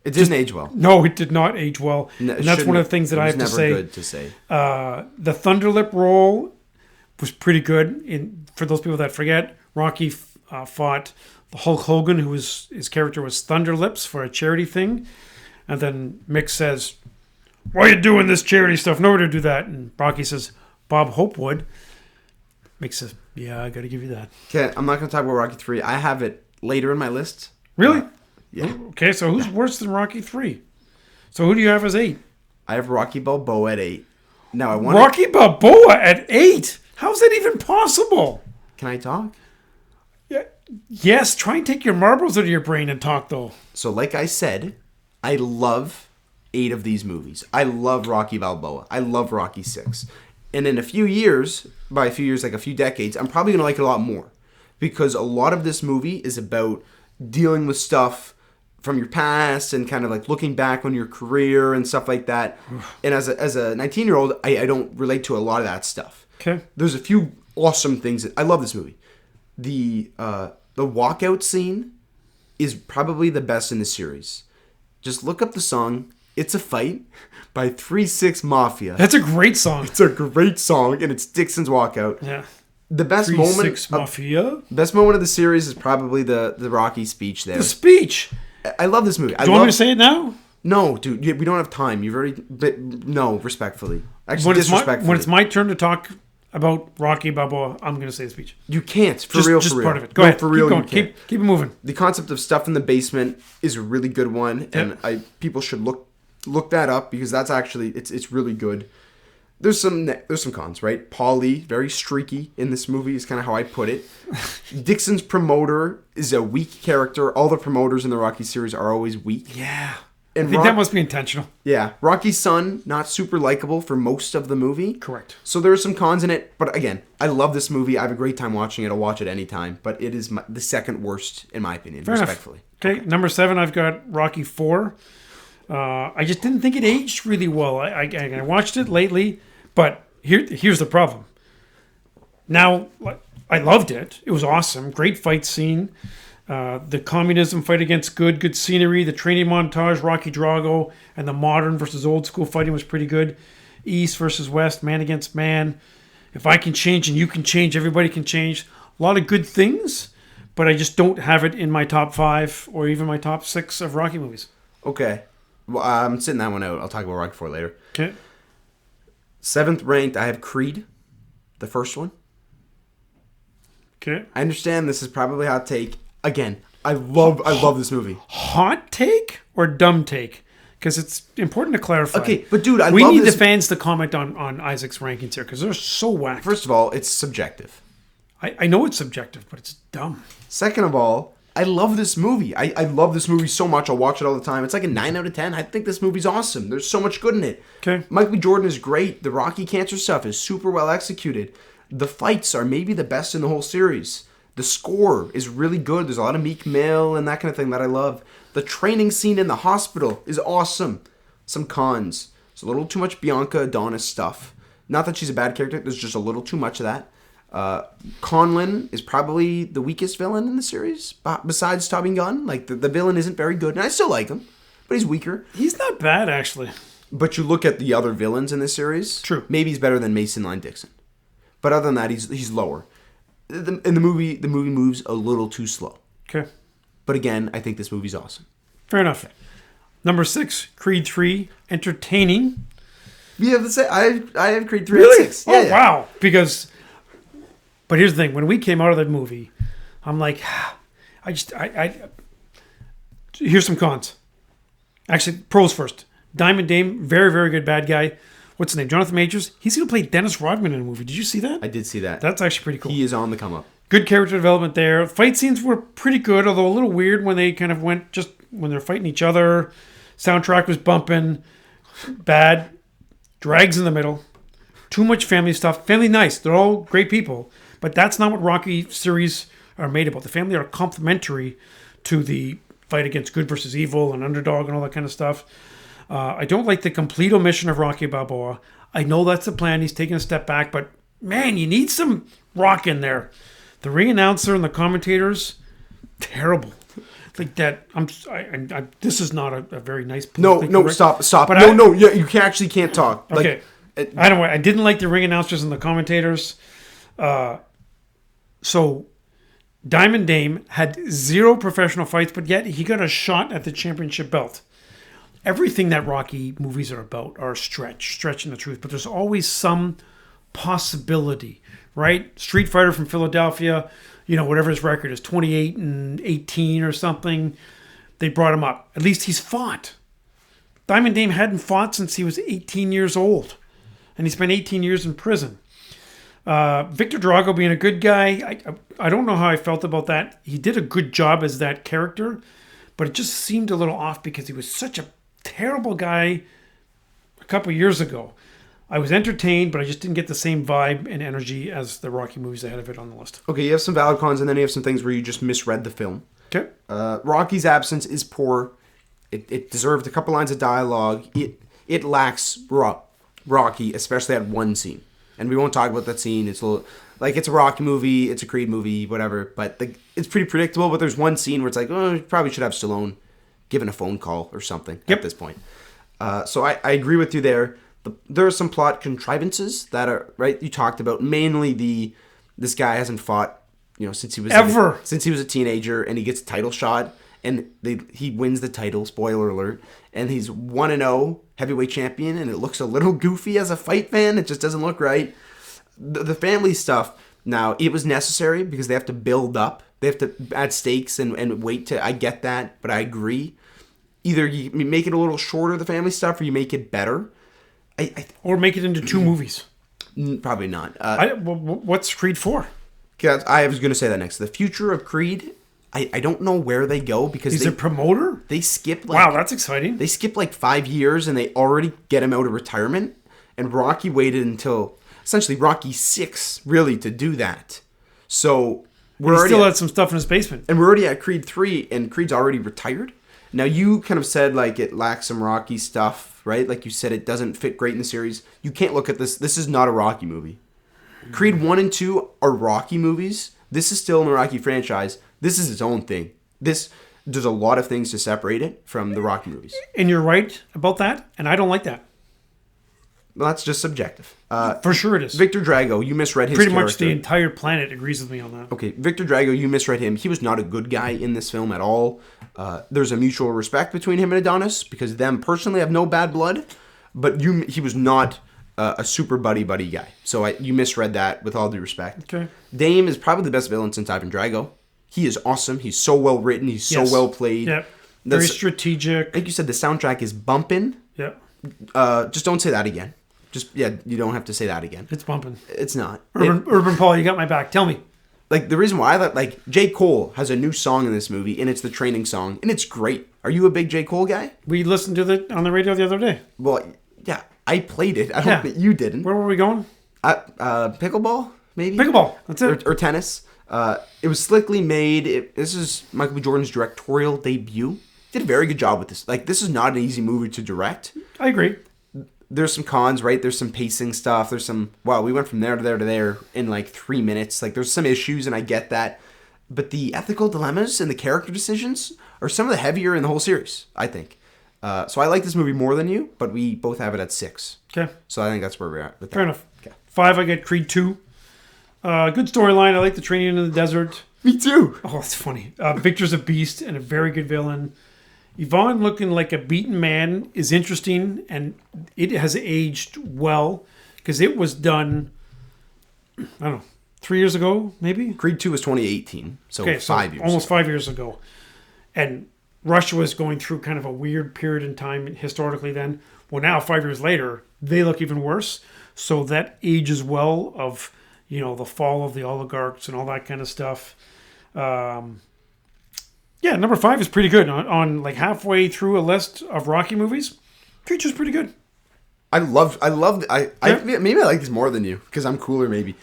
It didn't age well. no, it did not age well. No, And that's one of the things that I have to say. Good to say. The Thunderlip role was pretty good. For those people that forget, Rocky fought the Hulk Hogan, his character was Thunderlips for a charity thing. And then Mick says, "Why are you doing this charity stuff? Nobody would do that." And Rocky says, "Bob Hope would." Mick says, "Yeah, I got to give you that." Okay, I'm not going to talk about Rocky 3. I have it later in my list. Really? Yeah. Okay, so who's worse than Rocky 3? So who do you have as 8? I have Rocky Balboa at 8. Now I want Rocky Balboa at 8? How's that even possible? Can I talk? Yeah. Yes, try and take your marbles out of your brain and talk, though. So like I said, I love 8 of these movies. I love Rocky Balboa. I love Rocky 6. And in a few years, by a few years, like a few decades, I'm probably going to like it a lot more. Because a lot of this movie is about dealing with stuff from your past and kind of like looking back on your career and stuff like that. And as a 19-year-old, I don't relate to a lot of that stuff. Okay. There's a few awesome things. I love this movie. The walkout scene is probably the best in the series. Just look up the song "It's a Fight" by 3-6 Mafia. That's a great song. It's a great song, and it's Dixon's walkout. Yeah. The best 3-6 Mafia. Best moment of the series is probably the Rocky speech there. The speech. I love this movie. Do you want me to say it now? No, dude. We don't have time. You've already... No, respectfully. Actually, disrespectfully. When it's my turn to talk about Rocky Balboa, I'm going to say the speech. You can't. Just part of it. Go ahead. For real, keep going. you can't. Keep it moving. The concept of stuff in the basement is a really good one, and people should look that up because that's actually... It's really good. There's some cons, right? Paulie, very streaky in this movie is kind of how I put it. Dixon's promoter is a weak character. All the promoters in the Rocky series are always weak. Yeah. And I think that must be intentional. Yeah. Rocky's son, not super likable for most of the movie. Correct. So there are some cons in it. But again, I love this movie. I have a great time watching it. I'll watch it anytime. But it is the second worst, in my opinion, Fair respectfully. Enough. Okay, number 7, I've got Rocky 4. I just didn't think it aged really well. I watched it lately. But here's the problem. Now, I loved it. It was awesome. Great fight scene. The communism fight against good scenery. The training montage, Rocky Drago, and the modern versus old school fighting was pretty good. East versus West, man against man. If I can change and you can change, everybody can change. A lot of good things, but I just don't have it in my top 5 or even my top 6 of Rocky movies. Okay. Well, I'm sitting that one out. I'll talk about Rocky 4 later. Okay. 7th ranked, I have Creed, the first one. Okay. I understand this is probably a hot take. Again, I love this movie. Hot take or dumb take? Because it's important to clarify. Okay, but dude, we love need this. the fans to comment on Isaac's rankings here because they're so whack. First of all, it's subjective. I know it's subjective, but it's dumb. Second of all, I love this movie. I love this movie so much. I'll watch it all the time. It's like a 9 out of 10. I think this movie's awesome. There's so much good in it. Okay. Michael B. Jordan is great. The Rocky Cancer stuff is super well executed. The fights are maybe the best in the whole series. The score is really good. There's a lot of Meek Mill and that kind of thing that I love. The training scene in the hospital is awesome. Some cons. There's a little too much Bianca Adonis stuff. Not that she's a bad character. There's just a little too much of that. Conlon is probably the weakest villain in the series besides Tommy Gunn. Like the villain isn't very good, and I still like him, but he's weaker. He's not bad actually. But you look at the other villains in this series. True. Maybe he's better than Mason Line Dixon, but other than that, he's lower. In the movie moves a little too slow. Okay. But again, I think this movie's awesome. Fair enough. Number 6, Creed 3, entertaining. We have the same. I have Creed 3 Really? and 6. Yeah, wow. But here's the thing. When we came out of that movie, I'm like, here's some cons. Actually, pros first. Diamond Dame, very, very good bad guy. What's his name? Jonathan Majors. He's going to play Dennis Rodman in a movie. Did you see that? I did see that. That's actually pretty cool. He is on the come up. Good character development there. Fight scenes were pretty good, although a little weird when they kind of went just when they're fighting each other. Soundtrack was bumping. Bad. Drags in the middle. Too much family stuff. Family nice. They're all great people. But that's not what Rocky series are made about. The family are complementary to the fight against good versus evil and underdog and all that kind of stuff. I don't like the complete omission of Rocky Balboa. I know that's the plan. He's taking a step back, but man, you need some rock in there. The ring announcer and the commentators, terrible. like that. This is not a very nice. No, correct, stop. But Yeah, you actually can't talk. Okay. I didn't like the ring announcers and the commentators. So Diamond Dame had 0 professional fights, but yet he got a shot at the championship belt. Everything that Rocky movies are about are stretching the truth, but there's always some possibility, right? Street Fighter from Philadelphia, whatever his record is, 28-18 or something. They brought him up. At least he's fought. Diamond Dame hadn't fought since he was 18 years old, and he spent 18 years in prison. Victor Drago being a good guy, I don't know how I felt about that. He did a good job as that character, but it just seemed a little off because he was such a terrible guy a couple years ago. I was entertained, but I just didn't get the same vibe and energy as the Rocky movies ahead of it on the list. Okay, you have some valid cons, and then you have some things where you just misread the film. Okay. Rocky's absence is poor. It deserved a couple lines of dialogue. It lacks Rocky, especially at one scene. And we won't talk about that scene. It's a little, it's a Rocky movie, it's a Creed movie, whatever. But it's pretty predictable. But there's one scene where it's like, oh, you probably should have Stallone given a phone call or something at this point. So I agree with you there. There are some plot contrivances that are right. You talked about mainly this guy hasn't fought since he was a teenager, and he gets a title shot, and he wins the title. Spoiler alert! And he's 1-0 heavyweight champion, and it looks a little goofy as a fight fan. It just doesn't look right. The family stuff. Now it was necessary because they have to build up. They have to add stakes and wait to. I get that, but I agree. Either you make it a little shorter, the family stuff, or you make it better. Or make it into 2 movies. Probably not. What's Creed 4? I was going to say that next. The future of Creed, I don't know where they go because he's a promoter? They skip wow, that's exciting. They skip 5 years and they already get him out of retirement. And Rocky waited until essentially Rocky 6 really to do that. So he still had some stuff in his basement. And we're already at Creed 3 and Creed's already retired. Now, you kind of said, it lacks some Rocky stuff, right? Like you said, it doesn't fit great in the series. You can't look at this. This is not a Rocky movie. Creed 1 and 2 are Rocky movies. This is still in the Rocky franchise. This is its own thing. There's a lot of things to separate it from the Rocky movies. And you're right about that, and I don't like that. Well, that's just subjective. For sure it is. Victor Drago, you misread his character. Pretty much the entire planet agrees with me on that. Okay, Victor Drago, you misread him. He was not a good guy in this film at all. There's a mutual respect between him and Adonis because them personally have no bad blood, but he was not a super buddy guy. So you misread that with all due respect. Okay. Dame is probably the best villain since Ivan Drago. He is awesome. He's so well written. He's so well played. Yep. Very strategic. Like you said, the soundtrack is bumping. Yep. Just don't say that again. You don't have to say that again. It's bumping. It's not. Urban Paul, you got my back. Tell me. The reason why J. Cole has a new song in this movie, and it's the training song, and it's great. Are you a big J. Cole guy? We listened to it on the radio the other day. Well, yeah, I played it. I don't think you didn't. Where were we going? Pickleball, maybe? Pickleball, that's it. Or tennis. It was slickly made. This is Michael B. Jordan's directorial debut. Did a very good job with this. This is not an easy movie to direct. I agree. There's some cons, right? There's some pacing stuff. There's some, we went from there to there to there in 3 minutes. There's some issues, and I get that. But the ethical dilemmas and the character decisions are some of the heavier in the whole series, I think. So I like this movie more than you, but we both have it at 6. Okay. So I think that's where we're at with that. Fair enough. Okay. 5, I get Creed 2. Good storyline. I like the training in the desert. Me too. Oh, it's funny. Victor's a beast and a very good villain. Yvonne looking like a beaten man is interesting, and it has aged well because it was done, I don't know, 3 years ago, maybe? Creed 2 was 2018, so 5 years almost 5 years ago. And Russia was going through kind of a weird period in time historically then. Well, now, 5 years later, they look even worse. So that ages well of, the fall of the oligarchs and all that kind of stuff. Yeah, number 5 is pretty good. On halfway through a list of Rocky movies, Creature's pretty good. Maybe I like these more than you because I'm cooler maybe.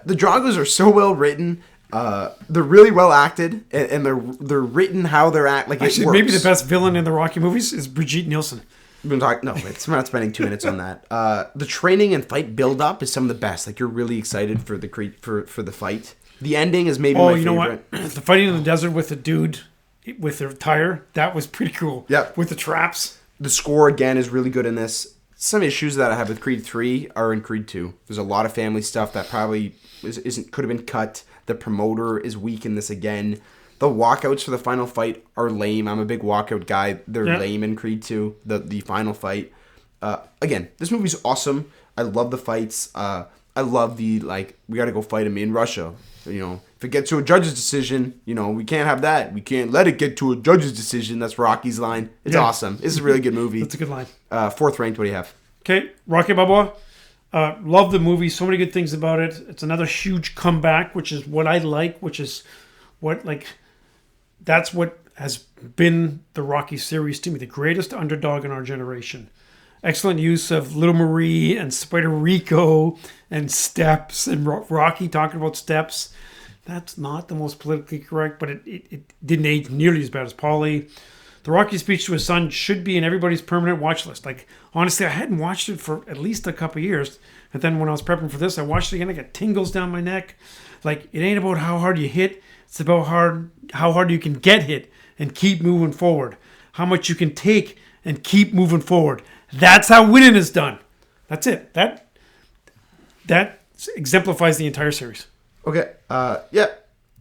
The Dragos are so well written. They're really well acted, and they're written how they're Actually, maybe the best villain in the Rocky movies is Brigitte Nielsen. We're not spending 2 minutes on that. The training and fight build up is some of the best. You're really excited for the for the fight. The ending is maybe my favorite. You know what? The fighting in the desert with the dude with their tire. That was pretty cool. Yep. With the traps. The score, again, is really good in this. Some issues that I have with Creed 3 are in Creed 2. There's a lot of family stuff that probably could have been cut. The promoter is weak in this again. The walkouts for the final fight are lame. I'm a big walkout guy. They're lame in Creed 2, the final fight. Again, this movie's awesome. I love the fights. I love the, we got to go fight him in Russia. If it gets to a judge's decision, we can't have that. We can't let it get to a judge's decision. That's Rocky's line. It's awesome. It's a really good movie. That's a good line. Fourth ranked, what do you have? Okay, Rocky Balboa. Love the movie. So many good things about it. It's another huge comeback, which is what I like, which is what, that's what has been the Rocky series to me. The greatest underdog in our generation. Excellent use of Little Marie and Spider Rico and steps and Rocky talking about steps. That's not the most politically correct, but it didn't age nearly as bad as Paulie. The Rocky speech to his son should be in everybody's permanent watch list. Honestly, I hadn't watched it for at least a couple of years. And then when I was prepping for this, I watched it again. I got tingles down my neck. It ain't about how hard you hit. It's about how hard you can get hit and keep moving forward. How much you can take and keep moving forward. That's how winning is done. That's it. That exemplifies the entire series. Okay. Yeah.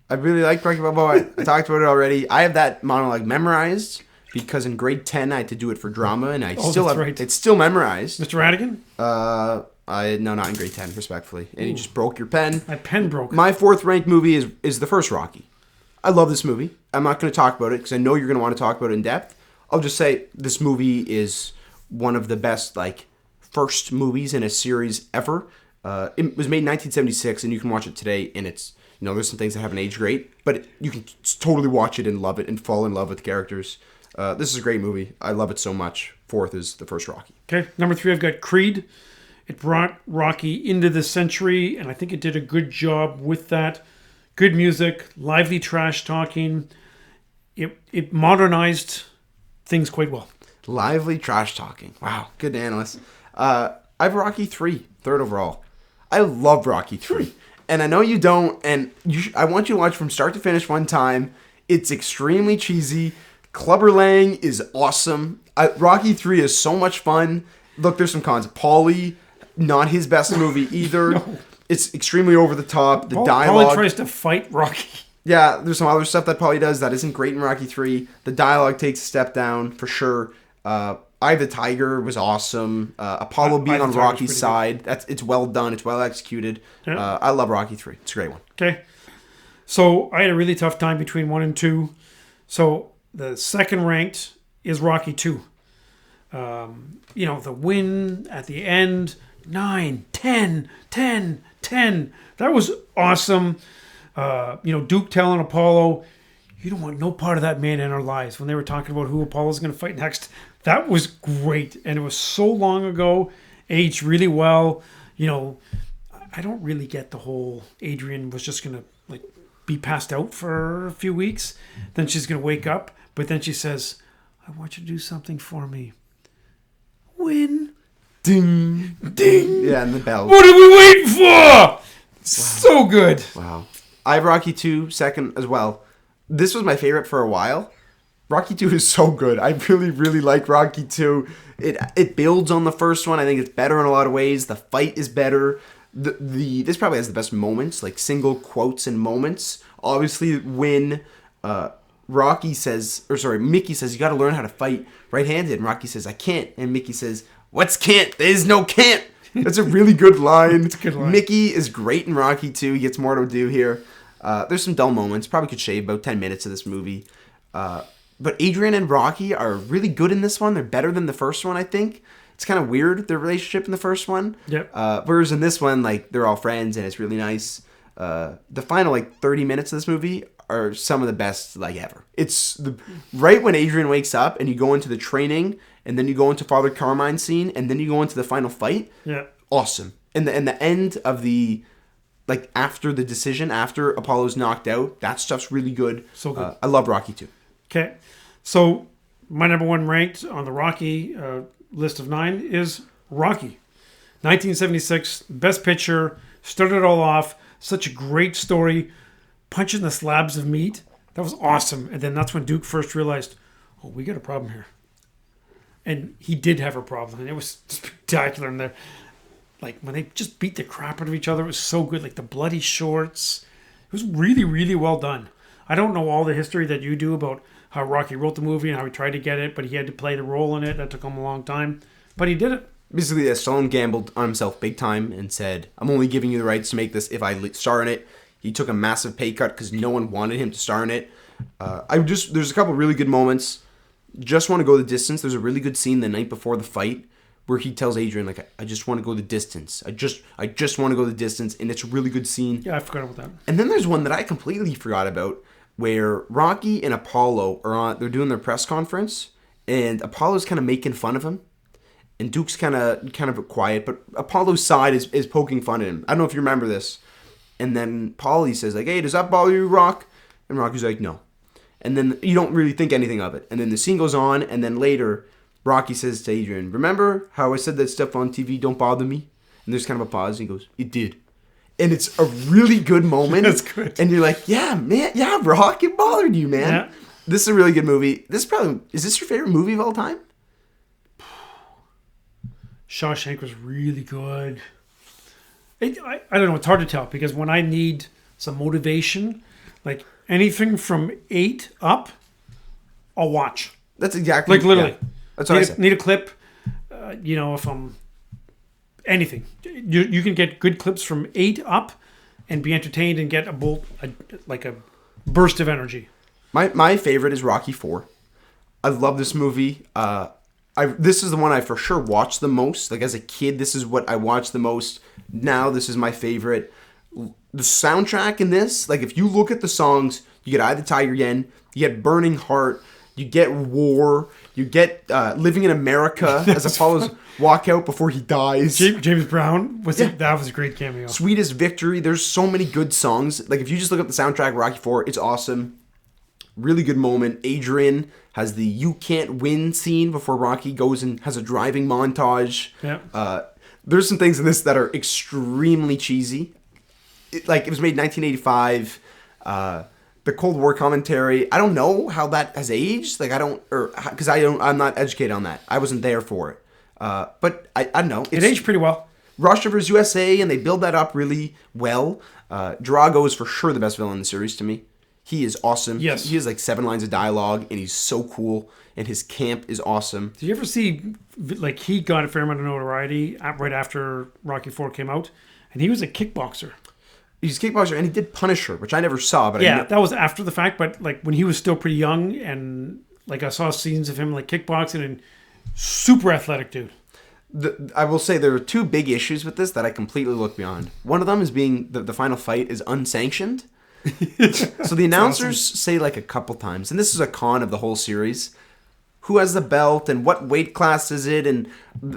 I really like Rocky Balboa. I talked about it already. I have that monologue memorized because in grade 10 I had to do it for drama, and it's still memorized. Mr. Radigan? No, not in grade 10, respectfully. And you just broke your pen. My pen broke. My fourth ranked movie is the first Rocky. I love this movie. I'm not going to talk about it because I know you're going to want to talk about it in depth. I'll just say this movie is one of the best first movies in a series ever. It was made in 1976, and you can watch it today, and it's there's some things that haven't aged great, but you can totally watch it and love it and fall in love with the characters. This is a great movie. I love it so much. Fourth is the first Rocky. Okay, number 3, I've got Creed. It brought Rocky into the century, and I think it did a good job with that. Good music, lively trash talking. It modernized things quite well. Lively trash talking. Wow, good analyst. I have Rocky 3, third overall. I love Rocky 3. And I know you don't, and I want you to watch from start to finish one time. It's extremely cheesy. Clubber Lang is awesome. Rocky 3 is so much fun. Look, there's some cons. Paulie, not his best movie either. No. It's extremely over the top. The dialogue. Paulie tries to fight Rocky. Yeah, there's some other stuff that Paulie does that isn't great in Rocky 3. The dialogue takes a step down for sure. Eye of the Tiger was awesome. Apollo being on Rocky's side. It's well done. It's well executed. Yeah. I love Rocky 3. It's a great one. Okay. So I had a really tough time between 1 and 2. So the second ranked is Rocky 2. The win at the end, 9, 10, 10, 10. That was awesome. Duke telling Apollo, you don't want no part of that man in our lives, when they were talking about who Apollo's going to fight next. That was great. And it was so long ago, aged really well. I don't really get the whole Adrian was just going to be passed out for a few weeks. Then she's going to wake up. But then she says, I want you to do something for me. Win. Ding. Ding. Yeah, and the bell. What are we waiting for? Wow. So good. Wow. I have Rocky 2 second as well. This was my favorite for a while. Rocky 2 is so good. I really, really like Rocky 2. It builds on the first one. I think it's better in a lot of ways. The fight is better. This probably has the best moments, single quotes and moments. Obviously, when Mickey says, you got to learn how to fight right-handed. And Rocky says, I can't. And Mickey says, what's can't? There's no can't. That's a really good line. It's a good line. Mickey is great in Rocky 2. He gets more to do here. There's some dull moments. Probably could shave about 10 minutes of this movie. But Adrian and Rocky are really good in this one. They're better than the first one, I think. It's kind of weird, their relationship in the first one. Yep. Whereas in this one, they're all friends and it's really nice. The final, 30 minutes of this movie are some of the best, ever. It's right when Adrian wakes up and you go into the training and then you go into Father Carmine's scene and then you go into the final fight. Yeah. Awesome. And the end of the... after the decision, after Apollo's knocked out, that stuff's really good. So good. I love Rocky 2. Okay. So, my number 1 ranked on the Rocky list of 9 is Rocky. 1976, best picture, started it all off. Such a great story. Punching the slabs of meat. That was awesome. And then that's when Duke first realized, oh, we got a problem here. And he did have a problem. And it was spectacular in there. Like, when they just beat the crap out of each other, it was so good. Like, the bloody shorts. It was really, really well done. I don't know all the history that you do about how Rocky wrote the movie and how he tried to get it, but he had to play the role in it. That took him a long time. But he did it. Basically, Stallone gambled on himself big time and said, I'm only giving you the rights to make this if I star in it. He took a massive pay cut because no one wanted him to star in it. There's a couple really good moments. Just want to go the distance. There's a really good scene the night before the fight where he tells Adrian, like, I just want to go the distance. I just want to go the distance, and it's a really good scene. Yeah, I forgot about that. And then there's one that I completely forgot about where Rocky and Apollo they're doing their press conference, and Apollo's kind of making fun of him. And Duke's kind of quiet, but Apollo's side is poking fun at him. I don't know if you remember this. And then Paulie says, like, hey, does that bother you, Rock? And Rocky's like, no. And then you don't really think anything of it. And then the scene goes on, and then later, Rocky says to Adrian, remember how I said that stuff on TV don't bother me? And there's kind of a pause, and he goes, it did. And it's a really good moment. That's good. And you're like, yeah, man, yeah, Rock, it bothered you, man. Yeah. This is a really good movie. Is this your favorite movie of all time? Shawshank was really good. I don't know. It's hard to tell because when I need some motivation, like anything from 8 up, I'll watch. That's exactly like literally. Yeah. That's what I said. Need a clip. If I'm anything, you can get good clips from 8 up, and be entertained and get a burst of energy. My favorite is Rocky 4. I love this movie. This is the one I for sure watched the most. Like as a kid, this is what I watched the most. Now this is my favorite. The soundtrack in this, like if you look at the songs, you get Eye of the Tiger Yen, you get Burning Heart, you get War, you get Living in America as Apollo's walkout before he dies. James Brown that was a great cameo. Sweetest Victory. There's so many good songs. Like if you just look up the soundtrack, Rocky 4, it's awesome. Really good moment. Adrian has the "You Can't Win" scene before Rocky goes and has a driving montage. Yeah. There's some things in this that are extremely cheesy. It was made in 1985. The Cold War commentary. I don't know how that has aged. I'm not educated on that. I wasn't there for it. But I don't know. It aged pretty well. Russia vs. USA, and they build that up really well. Drago is for sure the best villain in the series to me. He is awesome. Yes. He has like 7 lines of dialogue, and he's so cool, and his camp is awesome. Did you ever see, like, he got a fair amount of notoriety right after Rocky 4 came out, and he was a kickboxer. He's a kickboxer, and he did Punisher, which I never saw. But yeah, that was after the fact, but like when he was still pretty young, and like I saw scenes of him like kickboxing, and super athletic dude. I will say there are 2 big issues with this that I completely look beyond. One of them is being the final fight is unsanctioned. So the announcers say like a couple times, and this is a con of the whole series, who has the belt and what weight class is it and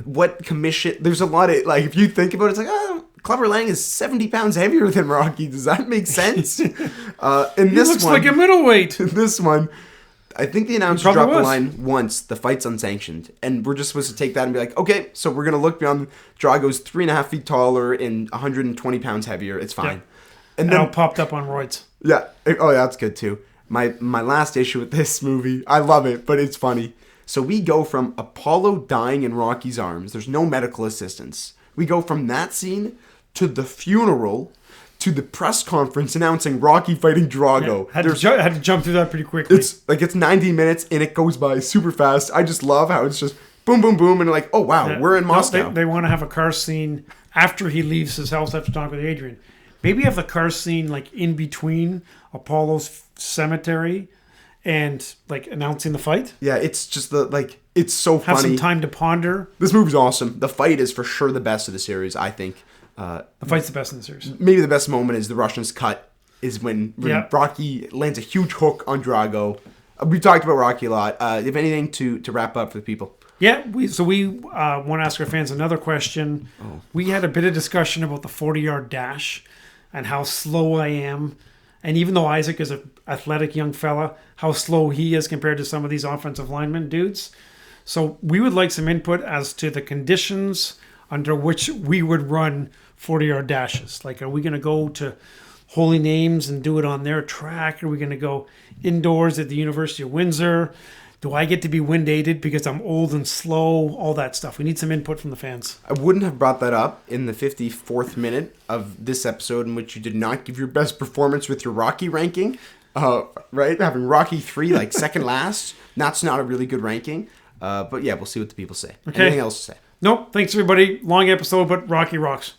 what commission. There's a lot of, like, if you think about it, it's like, oh, Clubber Lang is 70 pounds heavier than Rocky. Does that make sense? He looks like a middleweight. This one, I think the announcers dropped the line once, the fight's unsanctioned. And we're just supposed to take that and be like, okay, so we're going to look beyond Drago's 3.5 feet taller and 120 pounds heavier. It's fine. Yeah. And then popped up on roids. Yeah. Oh, yeah, that's good too. My last issue with this movie, I love it, but it's funny. So we go from Apollo dying in Rocky's arms. There's no medical assistance. We go from that scene to the funeral to the press conference announcing Rocky fighting Drago. Yeah, had to jump through that pretty quickly. It's 90 minutes and it goes by super fast. I just love how it's just boom, boom, boom, and like, oh wow, we're in Moscow. They want to have a car scene after he leaves his house after talking with Adrian. Maybe have the car scene like in between Apollo's cemetery and like announcing the fight. Yeah, it's just it's so funny. Have some time to ponder. This movie's awesome. The fight is for sure the best of the series, I think. The fight's the best in the series. Maybe the best moment is the Russians cut. Is when Rocky lands a huge hook on Drago. We've talked about Rocky a lot. If anything to wrap up for the people. Yeah, we want to ask our fans another question. Oh. We had a bit of discussion about the 40-yard dash and how slow I am. And even though Isaac is an athletic young fella, how slow he is compared to some of these offensive linemen dudes. So we would like some input as to the conditions under which we would run 40-yard dashes. Like, are we going to go to Holy Names and do it on their track? Are we going to go indoors at the University of Windsor? Do I get to be wind aided because I'm old and slow? All that stuff. We need some input from the fans. I wouldn't have brought that up in the 54th minute of this episode in which you did not give your best performance with your Rocky ranking. Right? Having Rocky 3 like second last. That's not a really good ranking. But yeah, we'll see what the people say. Okay. Anything else to say? Nope. Thanks, everybody. Long episode, but Rocky rocks.